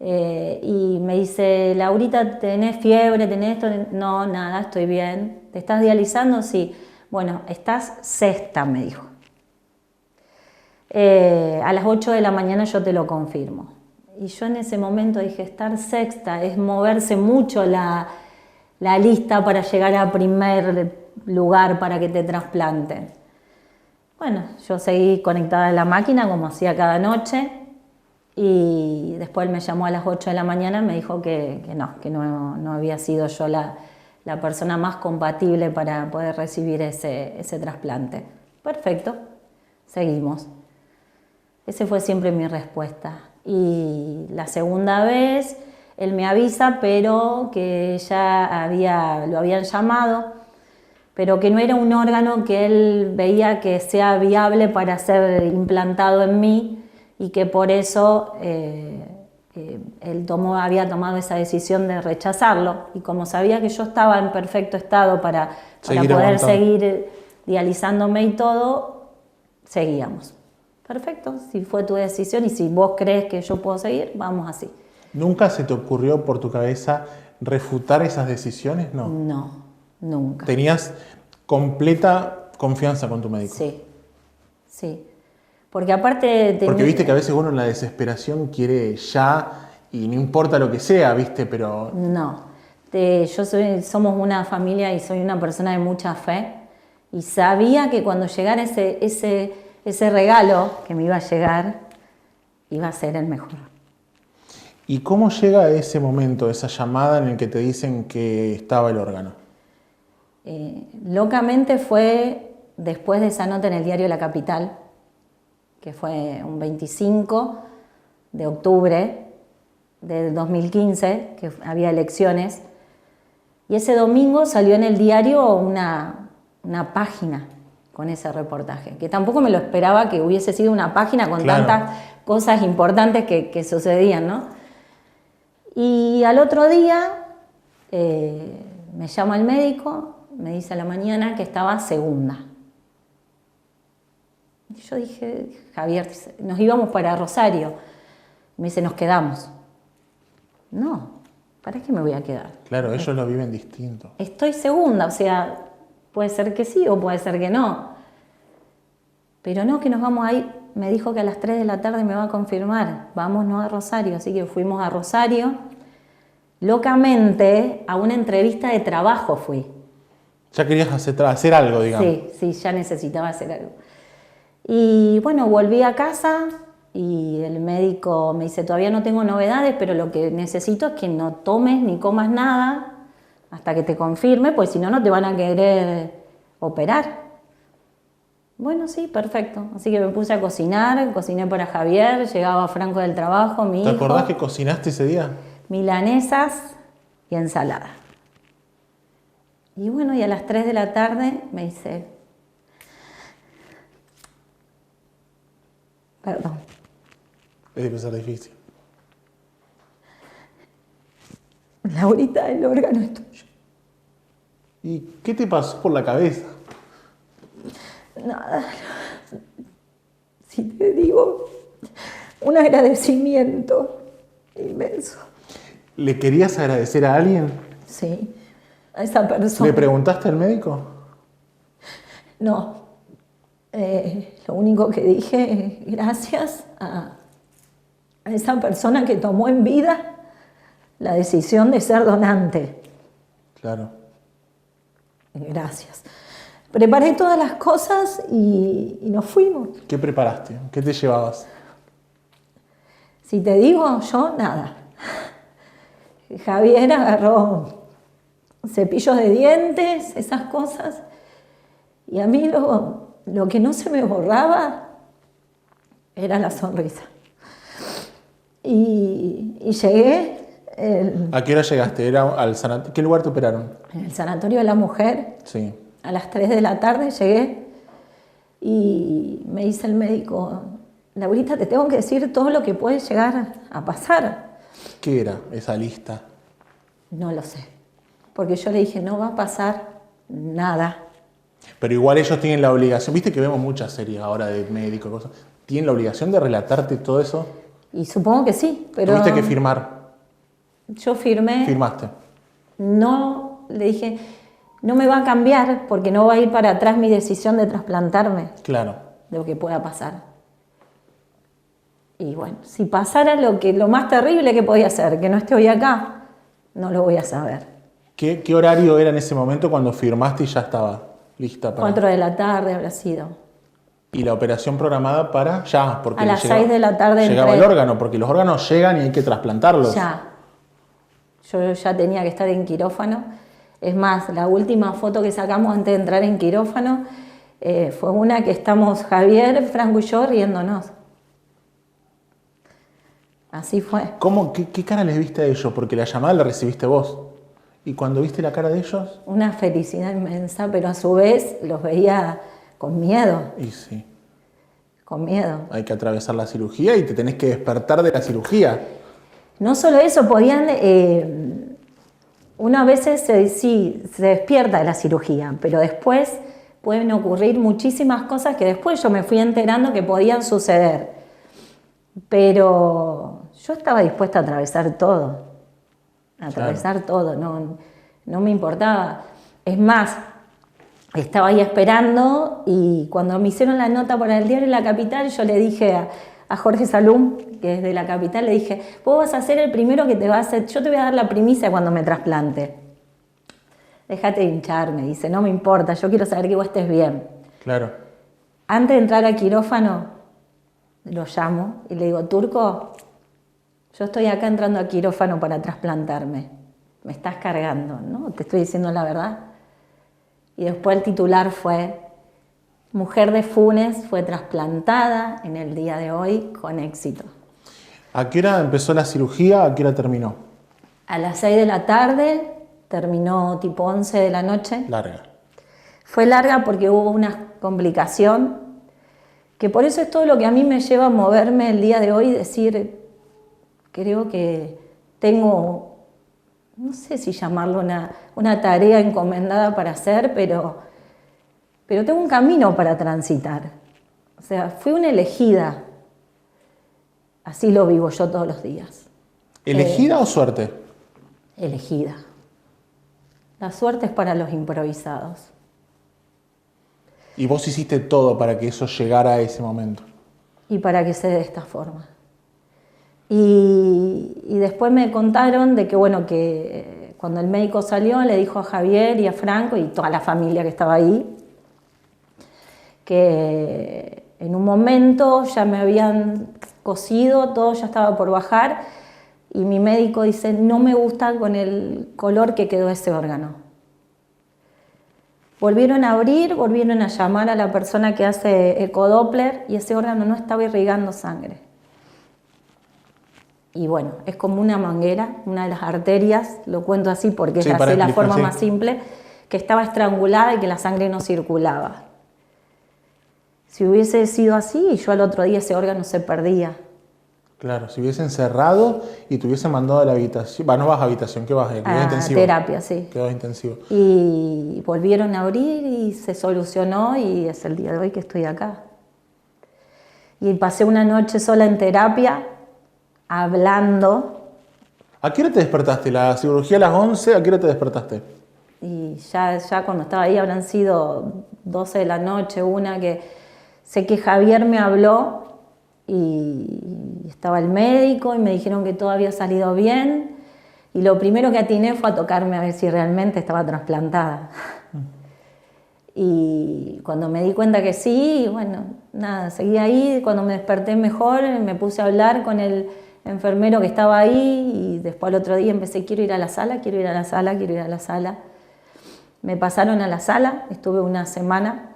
Y me dice, Laurita, ¿tenés fiebre? ¿Tenés esto? No, nada, estoy bien. ¿Te estás dializando? Sí. Bueno, estás sexta, me dijo. A las 8 de la mañana yo te lo confirmo. Y yo en ese momento dije, estar sexta es moverse mucho la lista para llegar a primer lugar para que te trasplanten. Bueno, yo seguí conectada a la máquina como hacía cada noche. Y después él me llamó a las 8 de la mañana y me dijo que no había sido yo la persona más compatible para poder recibir ese trasplante. Perfecto, seguimos. Esa fue siempre mi respuesta. Y la segunda vez él me avisa, pero que ya lo habían llamado, pero que no era un órgano que él veía que sea viable para ser implantado en mí, y que por eso él había tomado esa decisión de rechazarlo. Y como sabía que yo estaba en perfecto estado para poder seguir dializándome y todo, seguíamos. Perfecto, si fue tu decisión y si vos crees que yo puedo seguir, vamos así. ¿Nunca se te ocurrió por tu cabeza refutar esas decisiones? No. No, nunca. ¿Tenías completa confianza con tu médico? Sí, sí. Porque aparte... Porque viste que a veces uno en la desesperación quiere ya y no importa lo que sea, viste, pero... No, somos una familia y soy una persona de mucha fe y sabía que cuando llegara ese regalo que me iba a llegar, iba a ser el mejor. ¿Y cómo llega ese momento, esa llamada en el que te dicen que estaba el órgano? Locamente fue después de esa nota en el diario La Capital, que fue un 25 de octubre del 2015, que había elecciones, y ese domingo salió en el diario una página con ese reportaje, que tampoco me lo esperaba que hubiese sido una página con Claro. tantas cosas importantes que sucedían, ¿no? Y al otro día me llama el médico, me dice a la mañana que estaba segunda. Y yo dije, Javier, nos íbamos para Rosario. Me dice, nos quedamos. No, ¿para qué me voy a quedar? Claro, ellos lo viven distinto. Estoy segunda, o sea, puede ser que sí o puede ser que no. Pero no, que nos vamos a ir. Me dijo que a las 3 de la tarde me va a confirmar. Vámonos a Rosario. Así que fuimos a Rosario. Locamente, a una entrevista de trabajo fui. Ya querías hacer algo, digamos. Sí, ya necesitaba hacer algo. Y bueno, volví a casa y el médico me dice, todavía no tengo novedades, pero lo que necesito es que no tomes ni comas nada hasta que te confirme, pues si no, no te van a querer operar. Bueno, sí, perfecto. Así que me puse a cocinar, cociné para Javier, llegaba Franco del trabajo, mi ¿Te hijo. acordás que cocinaste ese día? Milanesas y ensalada. Y bueno, y a las 3 de la tarde me dice, perdón, Debe ser difícil. Laurita, el órgano es tuyo. ¿Y qué te pasó por la cabeza? Nada, si te digo, un agradecimiento inmenso. ¿Le querías agradecer a alguien? Sí, a esa persona. ¿Le preguntaste al médico? No, lo único que dije es gracias a esa persona que tomó en vida la decisión de ser donante. Claro. Gracias. Preparé todas las cosas y nos fuimos. ¿Qué preparaste? ¿Qué te llevabas? Si te digo, yo nada. Javier agarró cepillos de dientes, esas cosas, y a mí lo que no se me borraba era la sonrisa. Y llegué ¿A qué hora llegaste? ¿Qué lugar te operaron? en el Sanatorio de la Mujer, Sí. a las 3 de la tarde llegué y me dice el médico, Laurita, te tengo que decir todo lo que puede llegar a pasar. ¿Qué era esa lista? No lo sé, porque yo le dije, no va a pasar nada. Pero igual ellos tienen la obligación, viste que vemos muchas series ahora de médicos y cosas, ¿tienen la obligación de relatarte todo eso? Y supongo que sí, pero ¿Tuviste que firmar? yo firmé, ¿Firmaste? no, le dije, no me va a cambiar porque no va a ir para atrás mi decisión de trasplantarme, Claro. de lo que pueda pasar. Y bueno, si pasara lo más terrible que podía ser, que no esté hoy acá, no lo voy a saber. ¿Qué horario era en ese momento cuando firmaste y ya estaba lista para...? 4 de la tarde habrá sido. Y la operación programada para ya, porque A las 6 de la tarde llegaba entré. el órgano, porque los órganos llegan y hay que trasplantarlos. Ya. Yo ya tenía que estar en quirófano. Es más, la última foto que sacamos antes de entrar en quirófano fue una que estamos Javier, Franco y yo riéndonos. Así fue. ¿Qué cara les viste a ellos? Porque la llamada la recibiste vos. ¿Y cuando viste la cara de ellos? Una felicidad inmensa, pero a su vez los veía con miedo, Y sí, con miedo. hay que atravesar la cirugía y te tenés que despertar de la cirugía. No solo eso, podían... uno a veces se despierta de la cirugía, pero después pueden ocurrir muchísimas cosas que después yo me fui enterando que podían suceder. Pero yo estaba dispuesta a atravesar todo. Todo, no me importaba. Es más, estaba ahí esperando y cuando me hicieron la nota para el diario La Capital, yo le dije a Jorge Salum, que es de La Capital, le dije, vos vas a ser el primero que te va a hacer, yo te voy a dar la primicia cuando me trasplante. Déjate hinchar, me dice, no me importa, yo quiero saber que vos estés bien. Claro. Antes de entrar al quirófano, lo llamo y le digo, Turco, yo estoy acá entrando a quirófano para trasplantarme. Me estás cargando, ¿no? Te estoy diciendo la verdad. Y después el titular fue: Mujer de Funes fue trasplantada en el día de hoy con éxito. ¿A qué hora empezó la cirugía? ¿A qué hora terminó? A las 6 de la tarde, terminó tipo 11 de la noche. Larga. Fue larga porque hubo una complicación, que por eso es todo lo que a mí me lleva a moverme el día de hoy y decir, creo que tengo, no sé si llamarlo una tarea encomendada para hacer, pero tengo un camino para transitar. O sea, fui una elegida. Así lo vivo yo todos los días. ¿Elegida o suerte? Elegida. La suerte es para los improvisados. Y vos hiciste todo para que eso llegara a ese momento. Y para que se dé de esta forma. Y después me contaron de que, bueno, que cuando el médico salió le dijo a Javier y a Franco y toda la familia que estaba ahí, que en un momento ya me habían cosido, todo ya estaba por bajar, y mi médico dice, no me gusta con el color que quedó ese órgano. Volvieron a abrir, volvieron a llamar a la persona que hace ecodoppler y ese órgano no estaba irrigando sangre. Y bueno, es como una manguera, una de las arterias, lo cuento así porque es así la forma más simple, que estaba estrangulada y que la sangre no circulaba. Si hubiese sido así, yo al otro día ese órgano se perdía. Claro, si hubiesen cerrado y te hubiesen mandado a la habitación, no vas a habitación, ¿qué vas? Cuidado intensivo. Terapia, sí. Cuidado intensivo. Y volvieron a abrir y se solucionó y es el día de hoy que estoy acá. Y pasé una noche sola en terapia, hablando. ¿A qué hora te despertaste? La cirugía a las 11, ¿a qué hora te despertaste? Y ya cuando estaba ahí habrán sido 12 de la noche, una que sé que Javier me habló y estaba el médico y me dijeron que todo había salido bien y lo primero que atiné fue a tocarme a ver si realmente estaba trasplantada. Y cuando me di cuenta que sí, bueno, nada, seguí ahí. Cuando me desperté mejor me puse a hablar con el enfermero que estaba ahí y después al otro día empecé, quiero ir a la sala, quiero ir a la sala, quiero ir a la sala. Me pasaron a la sala, estuve una semana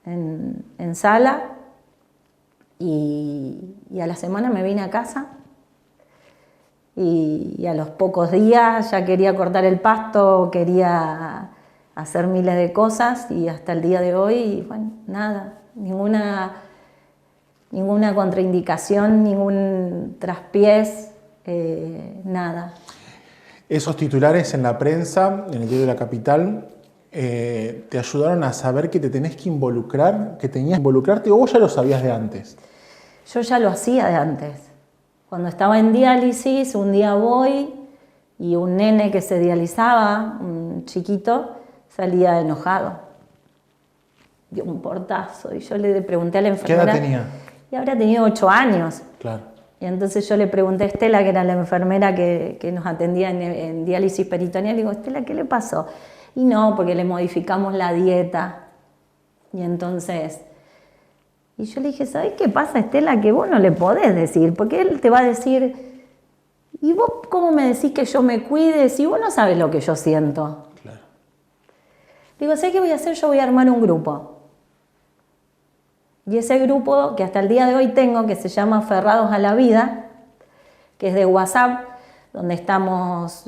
en sala y a la semana me vine a casa y a los pocos días ya quería cortar el pasto, quería hacer miles de cosas y hasta el día de hoy, bueno, nada, ninguna contraindicación, ningún traspiés, nada. Esos titulares en la prensa, en el diario de La Capital, te ayudaron a saber que te tenés que involucrar, que tenías que involucrarte, o vos ya lo sabías de antes. Yo ya lo hacía de antes. Cuando estaba en diálisis, un día voy y un nene que se dializaba, un chiquito, salía enojado. Dio un portazo y yo le pregunté a la enfermera. ¿Qué edad tenía? Y habrá tenido 8 años. Claro. Y entonces yo le pregunté a Estela, que era la enfermera que nos atendía en diálisis peritoneal, le digo, Estela, ¿qué le pasó? Y no, porque le modificamos la dieta. Y entonces... Y yo le dije, ¿sabés qué pasa, Estela? Que vos no le podés decir, porque él te va a decir, ¿y vos cómo me decís que yo me cuide si vos no sabés lo que yo siento? Claro. Digo, ¿sabés qué voy a hacer? Yo voy a armar un grupo. Y ese grupo, que hasta el día de hoy tengo, que se llama Aferrados a la Vida, que es de WhatsApp, donde estamos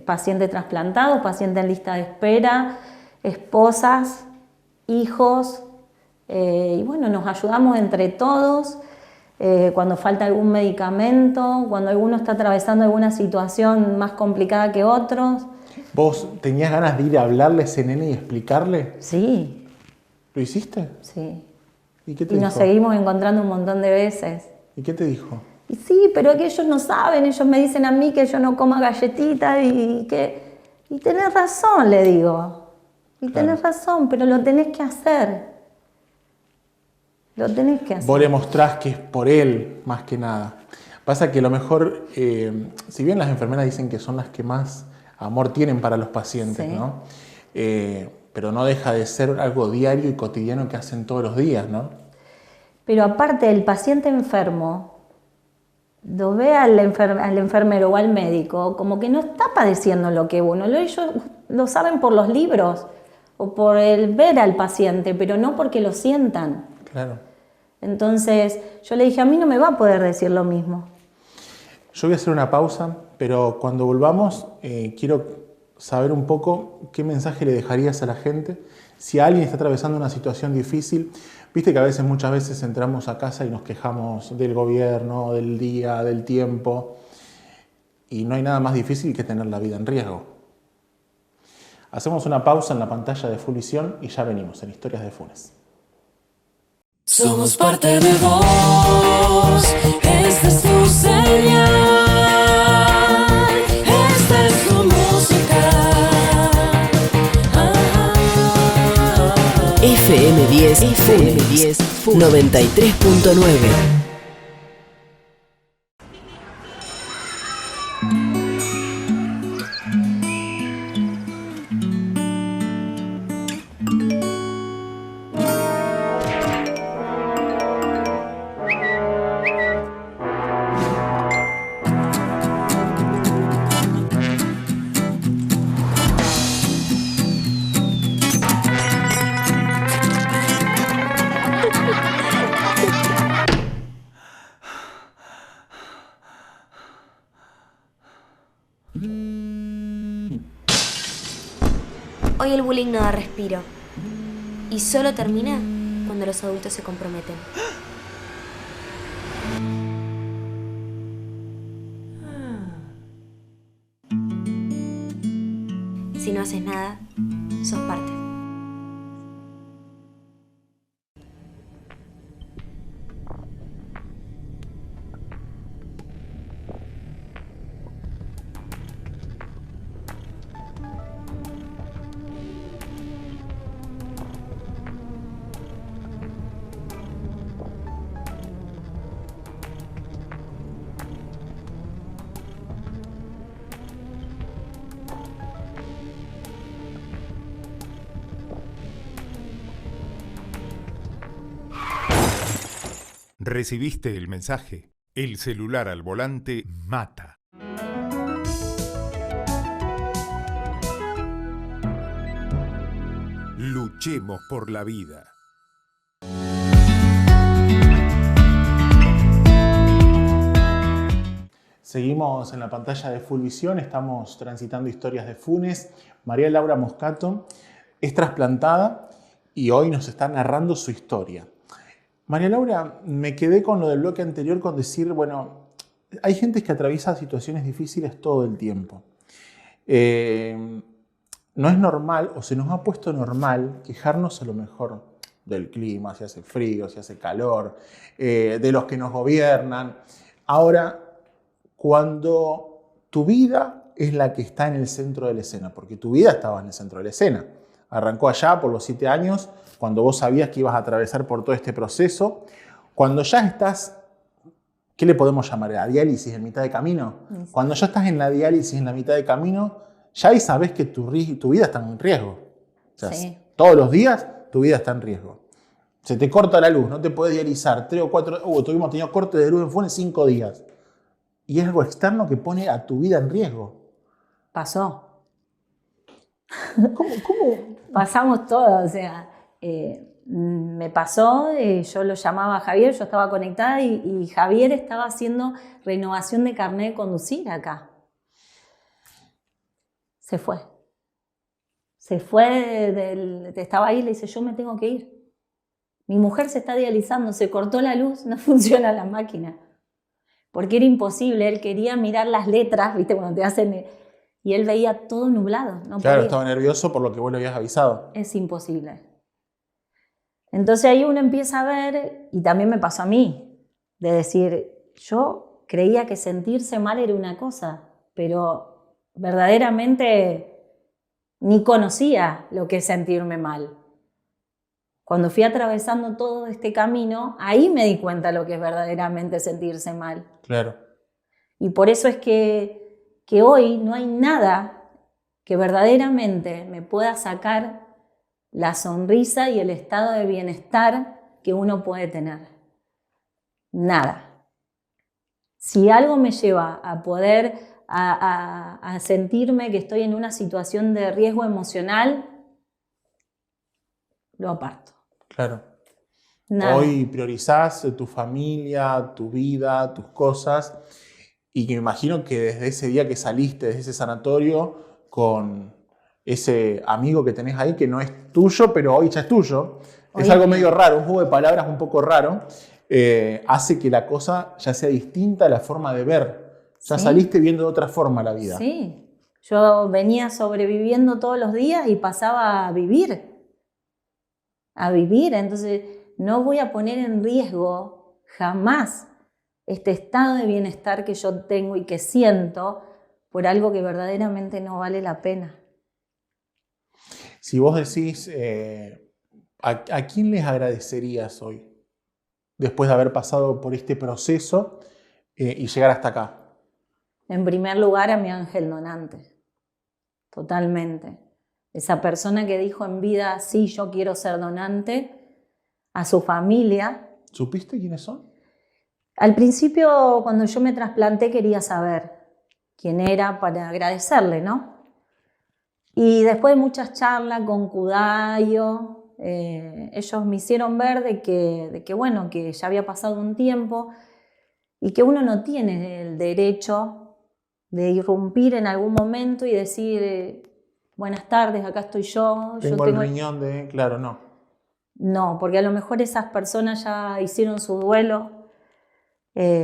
pacientes trasplantados, pacientes en lista de espera, esposas, hijos, y bueno, nos ayudamos entre todos, cuando falta algún medicamento, cuando alguno está atravesando alguna situación más complicada que otros. ¿Vos tenías ganas de ir a hablarle a ese nene y explicarle? Sí. ¿Lo hiciste? Sí. ¿Y qué te Y dijo? nos seguimos encontrando un montón de veces. ¿Y qué te dijo? Y sí, pero que ellos no saben, ellos me dicen a mí que yo no coma galletitas y tenés razón, le digo. Y tenés razón, pero lo tenés que hacer. Lo tenés que hacer. Vos le mostrás que es por él, más que nada. Pasa que a lo mejor, si bien las enfermeras dicen que son las que más amor tienen para los pacientes, Sí. ¿no? Pero no deja de ser algo diario y cotidiano que hacen todos los días, ¿no? Pero aparte, el paciente enfermo lo ve al enfermero o al médico como que no está padeciendo lo que uno. Ellos lo saben por los libros o por el ver al paciente, pero no porque lo sientan. Claro. Entonces yo le dije, a mí no me va a poder decir lo mismo. Yo voy a hacer una pausa, pero cuando volvamos quiero saber un poco qué mensaje le dejarías a la gente si alguien está atravesando una situación difícil. Viste que muchas veces entramos a casa y nos quejamos del gobierno, del día, del tiempo, y no hay nada más difícil que tener la vida en riesgo. Hacemos una pausa en la pantalla de Fulvisión y ya venimos en Historias de Funes. Somos parte de vos, esta es tu señal, esta es tu música. FM10, FM10, 93.9. Hoy el bullying no da respiro. Y solo termina cuando los adultos se comprometen. Si no haces nada, sos parte. ¿Recibiste el mensaje? El celular al volante mata. Luchemos por la vida. Seguimos en la pantalla de Fulvisión, estamos transitando Historias de Funes. María Laura Moscato es trasplantada y hoy nos está narrando su historia. María Laura, me quedé con lo del bloque anterior con decir, bueno, hay gente que atraviesa situaciones difíciles todo el tiempo. No es normal, o se nos ha puesto normal, quejarnos a lo mejor del clima, si hace frío, si hace calor, de los que nos gobiernan. Ahora, cuando tu vida es la que está en el centro de la escena, porque tu vida estaba en el centro de la escena. Arrancó allá por los 7 años, cuando vos sabías que ibas a atravesar por todo este proceso. Cuando ya estás, ¿qué le podemos llamar? ¿A diálisis en mitad de camino? Sí. Cuando ya estás en la diálisis en la mitad de camino, ya ahí sabes que tu vida está en riesgo. O sea, sí. Todos los días tu vida está en riesgo. Se te corta la luz, no te puedes dializar. 3 o 4, tuvimos tenido corte de luz en Funes 5 días. Y es algo externo que pone a tu vida en riesgo. Pasó. ¿Cómo? Pasamos todos, o sea, me pasó, yo lo llamaba a Javier, yo estaba conectada y Javier estaba haciendo renovación de carnet de conducir acá. Se fue. Estaba ahí y le dice, yo me tengo que ir. Mi mujer se está dializando, se cortó la luz, no funciona la máquina. Porque era imposible, él quería mirar las letras, ¿viste? Cuando te hacen... Y él veía todo nublado. No claro, podía. Estaba nervioso por lo que vos le habías avisado. Es imposible. Entonces ahí uno empieza a ver, y también me pasó a mí, de decir, yo creía que sentirse mal era una cosa, pero verdaderamente ni conocía lo que es sentirme mal. Cuando fui atravesando todo este camino, ahí me di cuenta lo que es verdaderamente sentirse mal. Claro. Y por eso es que hoy no hay nada que verdaderamente me pueda sacar la sonrisa y el estado de bienestar que uno puede tener. Nada. Si algo me lleva a poder a sentirme que estoy en una situación de riesgo emocional, lo aparto. Claro. Nada. Hoy priorizás tu familia, tu vida, tus cosas, y que me imagino que desde ese día que saliste de ese sanatorio con ese amigo que tenés ahí, que no es tuyo, pero hoy ya es tuyo, Hoy es algo es mío. medio raro, un juego de palabras un poco raro, hace que la cosa ya sea distinta a la forma de ver. Ya Sí. saliste viendo de otra forma la vida. Sí, yo venía sobreviviendo todos los días y pasaba a vivir, entonces no voy a poner en riesgo jamás este estado de bienestar que yo tengo y que siento por algo que verdaderamente no vale la pena. Si vos decís, ¿a quién les agradecerías hoy? Después de haber pasado por este proceso y llegar hasta acá. En primer lugar, a mi ángel donante, totalmente. Esa persona que dijo en vida, sí, yo quiero ser donante, a su familia. ¿Supiste quiénes son? Al principio, cuando yo me trasplanté, quería saber quién era para agradecerle, ¿no? Y después de muchas charlas con Kudayo, ellos me hicieron ver de que, bueno, que ya había pasado un tiempo y que uno no tiene el derecho de irrumpir en algún momento y decir, buenas tardes, acá estoy yo. Tengo el riñón de... Claro, no. No, porque a lo mejor esas personas ya hicieron su duelo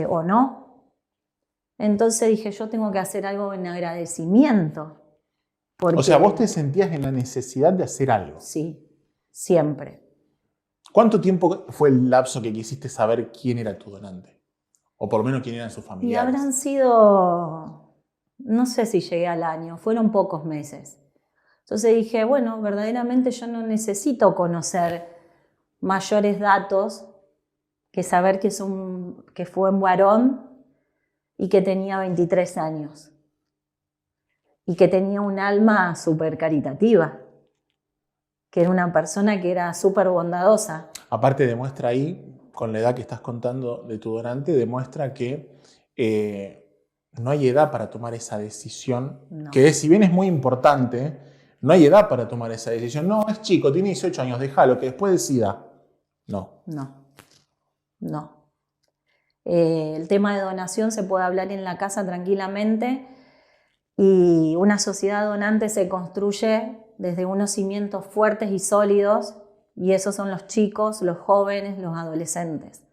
o no. Entonces dije, yo tengo que hacer algo en agradecimiento. O sea, vos te sentías en la necesidad de hacer algo. Sí, siempre. ¿Cuánto tiempo fue el lapso que quisiste saber quién era tu donante? O por lo menos quién eran sus Y familiares. habrán sido, no sé si llegué al año, fueron pocos meses. Entonces dije, bueno, verdaderamente yo no necesito conocer mayores datos que saber que fue un varón y que tenía 23 años. Y que tenía un alma súper caritativa, que era una persona que era súper bondadosa. Aparte demuestra ahí, con la edad que estás contando de tu donante, demuestra que no hay edad para tomar esa decisión, No. que si bien es muy importante, no hay edad para tomar esa decisión. No, es chico, tiene 18 años, déjalo, que después decida. No. No. El tema de donación se puede hablar en la casa tranquilamente y una sociedad donante se construye desde unos cimientos fuertes y sólidos y esos son los chicos, los jóvenes, los adolescentes.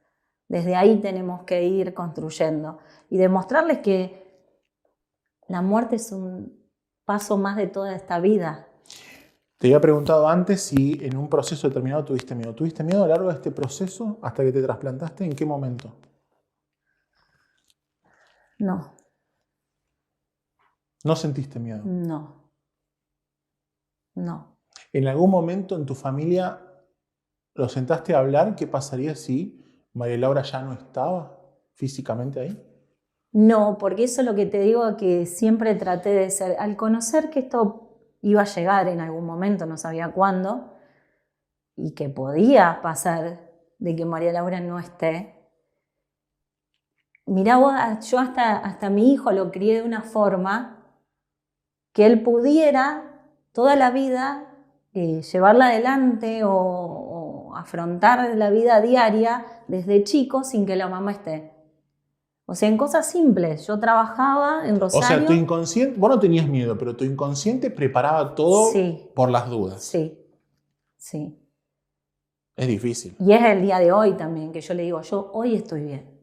Desde ahí tenemos que ir construyendo y demostrarles que la muerte es un paso más de toda esta vida. Te había preguntado antes si en un proceso determinado tuviste miedo. ¿Tuviste miedo a lo largo de este proceso hasta que te trasplantaste? ¿En qué momento? No. ¿No sentiste miedo? No. ¿En algún momento en tu familia lo sentaste a hablar? ¿Qué pasaría si María Laura ya no estaba físicamente ahí? No, porque eso es lo que te digo, que siempre traté de ser. Al conocer que esto iba a llegar en algún momento, no sabía cuándo, y que podía pasar de que María Laura no esté. Mirá vos, yo hasta mi hijo lo crié de una forma que él pudiera toda la vida llevarla adelante o afrontar la vida diaria desde chico sin que la mamá esté. O sea, en cosas simples. Yo trabajaba en Rosario. O sea, tu inconsciente, vos no tenías miedo, pero tu inconsciente preparaba todo Sí. por las dudas. Sí. Es difícil. Y es el día de hoy también, que yo le digo, yo hoy estoy bien.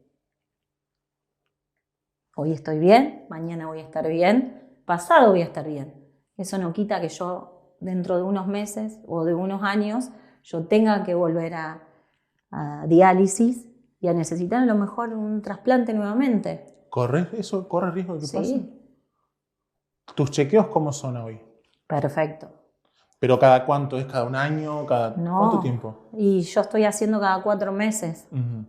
Hoy estoy bien, mañana voy a estar bien, pasado voy a estar bien. Eso no quita que yo dentro de unos meses o de unos años yo tenga que volver a diálisis y a necesitar a lo mejor un trasplante nuevamente. ¿Corre riesgo de que pase? Sí, ¿Tus chequeos cómo son hoy? perfecto. ¿Pero cada cuánto es? ¿Cada un año? No. ¿Cuánto tiempo? Y yo estoy haciendo cada 4 meses Uh-huh.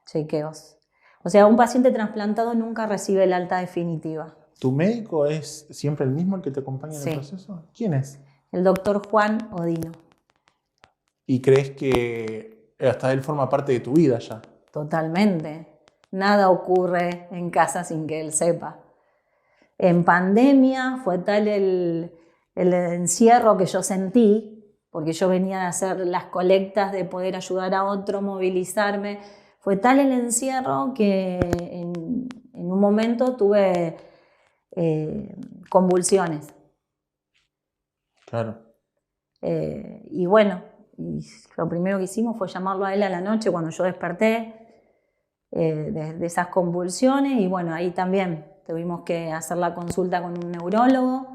chequeos. O sea, un paciente trasplantado nunca recibe el alta definitiva. ¿Tu médico es siempre el mismo el que te acompaña en Sí. el proceso? ¿Quién es? El doctor Juan Odino. ¿Y crees que hasta él forma parte de tu vida ya? Totalmente. Nada ocurre en casa sin que él sepa. En pandemia fue tal el encierro que yo sentí porque yo venía de hacer las colectas, de poder ayudar a otro, movilizarme. Fue tal el encierro que en un momento tuve convulsiones. Claro. Y bueno, lo primero que hicimos fue llamarlo a él a la noche cuando yo desperté de esas convulsiones, y bueno, ahí también tuvimos que hacer la consulta con un neurólogo.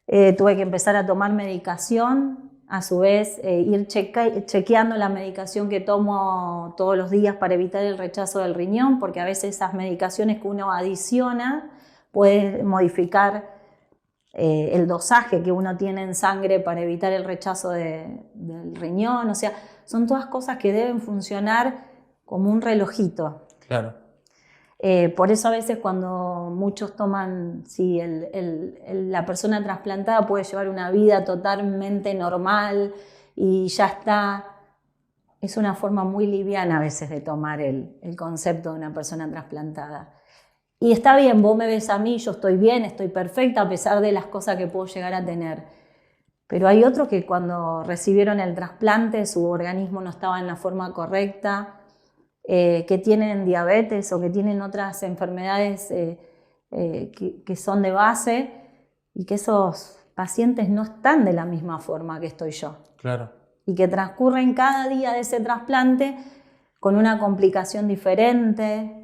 Tuve que empezar a tomar medicación, a su vez ir chequeando la medicación que tomo todos los días para evitar el rechazo del riñón, porque a veces esas medicaciones que uno adiciona puede modificar el dosaje que uno tiene en sangre para evitar el rechazo del riñón. O sea, son todas cosas que deben funcionar como un relojito. Claro. Por eso a veces cuando muchos toman, sí, la persona trasplantada puede llevar una vida totalmente normal y ya está. Es una forma muy liviana a veces de tomar el concepto de una persona trasplantada. Y está bien, vos me ves a mí, yo estoy bien, estoy perfecta a pesar de las cosas que puedo llegar a tener. Pero hay otros que cuando recibieron el trasplante su organismo no estaba en la forma correcta, que tienen diabetes o que tienen otras enfermedades que son de base, y que esos pacientes no están de la misma forma que estoy yo. Claro. Y que transcurren cada día de ese trasplante con una complicación diferente.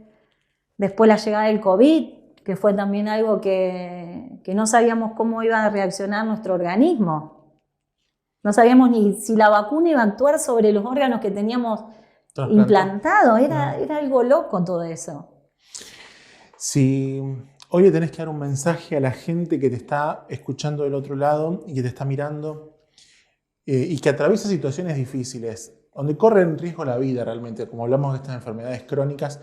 Después la llegada del COVID, que fue también algo que no sabíamos cómo iba a reaccionar nuestro organismo. No sabíamos ni si la vacuna iba a actuar sobre los órganos que teníamos implantados. Era algo loco todo eso. Si hoy le tenés que dar un mensaje a la gente que te está escuchando del otro lado y que te está mirando y que atraviesa situaciones difíciles, donde corre en riesgo la vida realmente, como hablamos de estas enfermedades crónicas,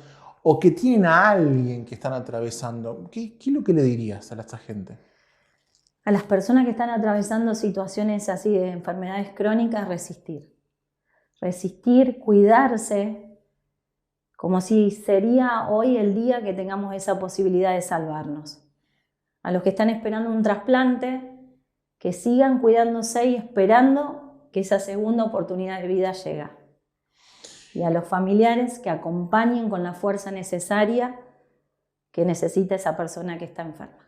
o que tienen a alguien que están atravesando, ¿qué es lo que le dirías a esta gente? A las personas que están atravesando situaciones así de enfermedades crónicas, resistir. Resistir, cuidarse, como si sería hoy el día que tengamos esa posibilidad de salvarnos. A los que están esperando un trasplante, que sigan cuidándose y esperando que esa segunda oportunidad de vida llegue. Y a los familiares que acompañen con la fuerza necesaria que necesita esa persona que está enferma.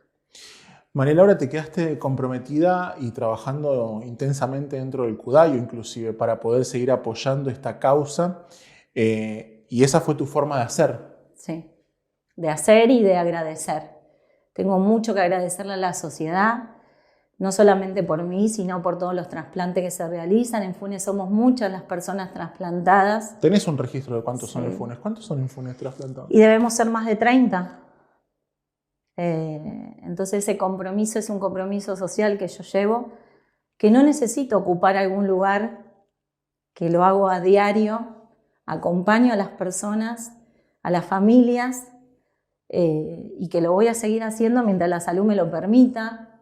María Laura, te quedaste comprometida y trabajando intensamente dentro del Cudayo, inclusive, para poder seguir apoyando esta causa, y esa fue tu forma de hacer. Sí, de hacer y de agradecer. Tengo mucho que agradecerle a la sociedad, no solamente por mí, sino por todos los trasplantes que se realizan. En Funes somos muchas las personas trasplantadas. ¿Tenés un registro de cuántos son en Funes? ¿Cuántos son en Funes trasplantados? Y debemos ser más de 30. Entonces ese compromiso es un compromiso social que yo llevo, que no necesito ocupar algún lugar, que lo hago a diario, acompaño a las personas, a las familias, y que lo voy a seguir haciendo mientras la salud me lo permita.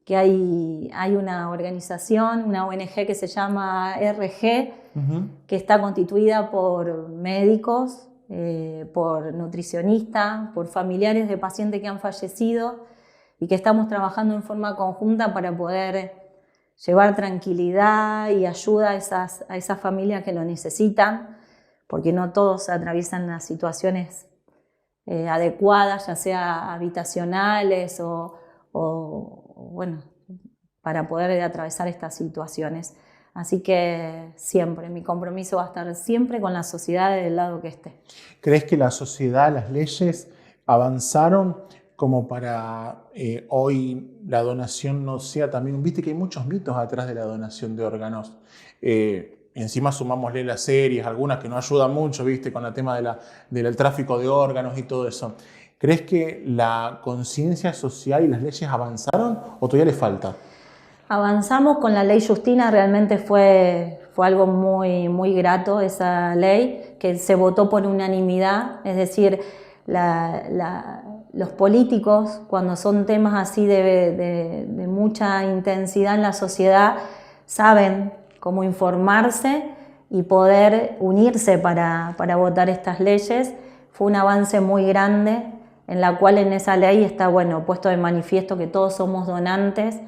Que hay una organización, una ONG que se llama RG, que está constituida por médicos, por nutricionistas, por familiares de pacientes que han fallecido, y que estamos trabajando en forma conjunta para poder llevar tranquilidad y ayuda a esas familias que lo necesitan, porque no todos atraviesan las situaciones adecuadas, ya sea habitacionales o bueno, para poder atravesar estas situaciones. Así que siempre, mi compromiso va a estar siempre con la sociedad del lado que esté. ¿Crees que la sociedad, las leyes avanzaron como para hoy la donación no sea también? Viste que hay muchos mitos atrás de la donación de órganos. Encima sumámosle las series, algunas que no ayudan mucho, viste, con el tema del tráfico de órganos y todo eso. ¿Crees que la conciencia social y las leyes avanzaron o todavía le falta? Avanzamos con la ley Justina, realmente fue algo muy, muy grato esa ley, que se votó por unanimidad, es decir, los políticos, cuando son temas así de mucha intensidad en la sociedad, saben cómo informarse y poder unirse para votar estas leyes. Fue un avance muy grande, en la cual en esa ley está puesto de manifiesto que todos somos donantes,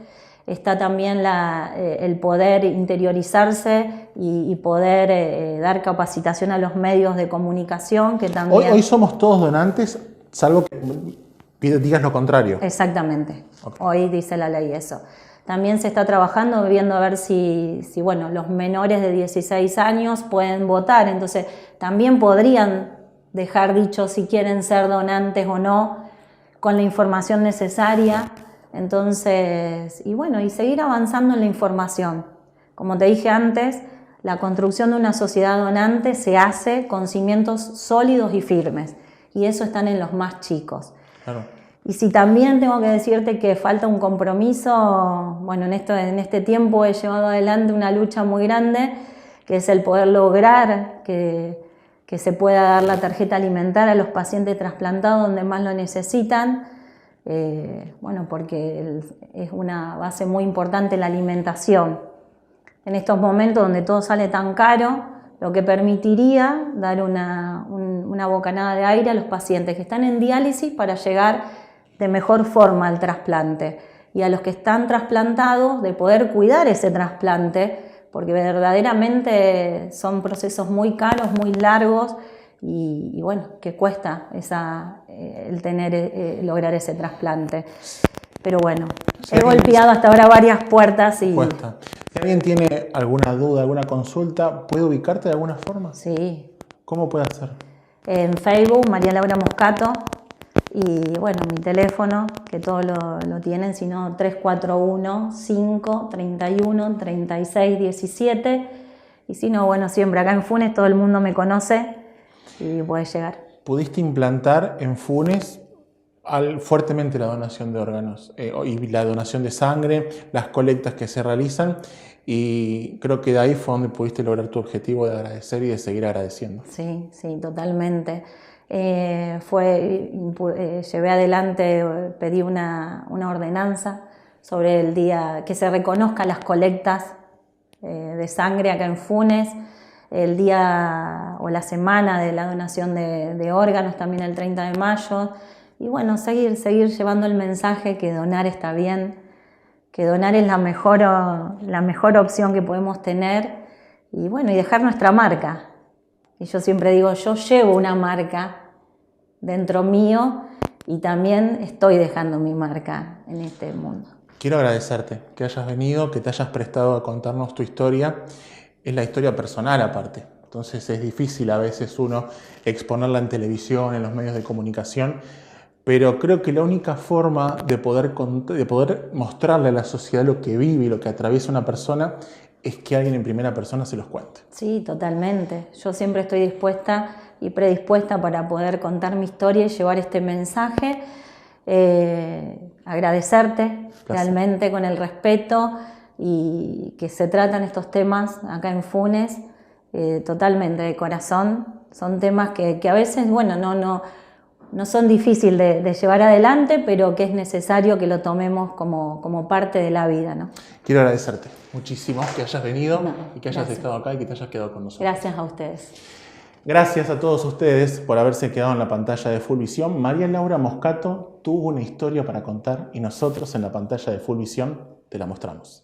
está también el poder interiorizarse y poder dar capacitación a los medios de comunicación, que también... Hoy somos todos donantes, salvo que digas lo contrario. Exactamente. Okay. Hoy dice la ley eso. También se está trabajando, viendo a ver si bueno, los menores de 16 años pueden votar. Entonces, también podrían dejar dicho si quieren ser donantes o no, con la información necesaria. Entonces, y bueno, y seguir avanzando en la información. Como te dije antes, la construcción de una sociedad donante se hace con cimientos sólidos y firmes. Y eso están en los más chicos. Claro. Y si también tengo que decirte que falta un compromiso, bueno, en este tiempo he llevado adelante una lucha muy grande, que es el poder lograr que se pueda dar la tarjeta alimentaria a los pacientes trasplantados donde más lo necesitan, bueno, porque es una base muy importante la alimentación. En estos momentos donde todo sale tan caro, lo que permitiría dar una bocanada de aire a los pacientes que están en diálisis para llegar de mejor forma al trasplante, y a los que están trasplantados de poder cuidar ese trasplante, porque verdaderamente son procesos muy caros, muy largos y bueno, que cuesta lograr ese trasplante. Pero bueno, he golpeado hasta ahora varias puertas y... Cuesta. Si alguien tiene alguna duda, alguna consulta, ¿puede ubicarte de alguna forma? Sí. ¿Cómo puede hacer? En Facebook, María Laura Moscato. Y bueno, mi teléfono, que todos lo tienen, sino 341-531-3617. Y si no, bueno, siempre acá en Funes todo el mundo me conoce y puede llegar. ¿Pudiste implantar en Funes fuertemente la donación de órganos y la donación de sangre, las colectas que se realizan? Y creo que de ahí fue donde pudiste lograr tu objetivo de agradecer y de seguir agradeciendo. Sí, sí, totalmente. Llevé adelante, pedí una ordenanza sobre el día que se reconozca las colectas de sangre acá en Funes, el día o la semana de la donación de órganos, también el 30 de mayo, y bueno, seguir llevando el mensaje que donar está bien, que donar es la mejor opción que podemos tener, y bueno, y dejar nuestra marca. Y yo siempre digo, yo llevo una marca dentro mío y también estoy dejando mi marca en este mundo. Quiero agradecerte que hayas venido, que te hayas prestado a contarnos tu historia. Es la historia personal aparte, entonces es difícil a veces uno exponerla en televisión, en los medios de comunicación, pero creo que la única forma de poder mostrarle a la sociedad lo que vive y lo que atraviesa una persona es que alguien en primera persona se los cuente. Sí, totalmente. Yo siempre estoy dispuesta y predispuesta para poder contar mi historia y llevar este mensaje. Agradecerte realmente con el respeto y que se tratan estos temas acá en Funes totalmente de corazón. Son temas que a veces, bueno, no son difíciles de llevar adelante, pero que es necesario que lo tomemos como parte de la vida, ¿no? Quiero agradecerte muchísimo que hayas venido y que hayas gracias. estado acá y que te hayas quedado con nosotros. Gracias a ustedes. Gracias a todos ustedes por haberse quedado en la pantalla de Fulvisión. María Laura Moscato tuvo una historia para contar y nosotros en la pantalla de Fulvisión te la mostramos.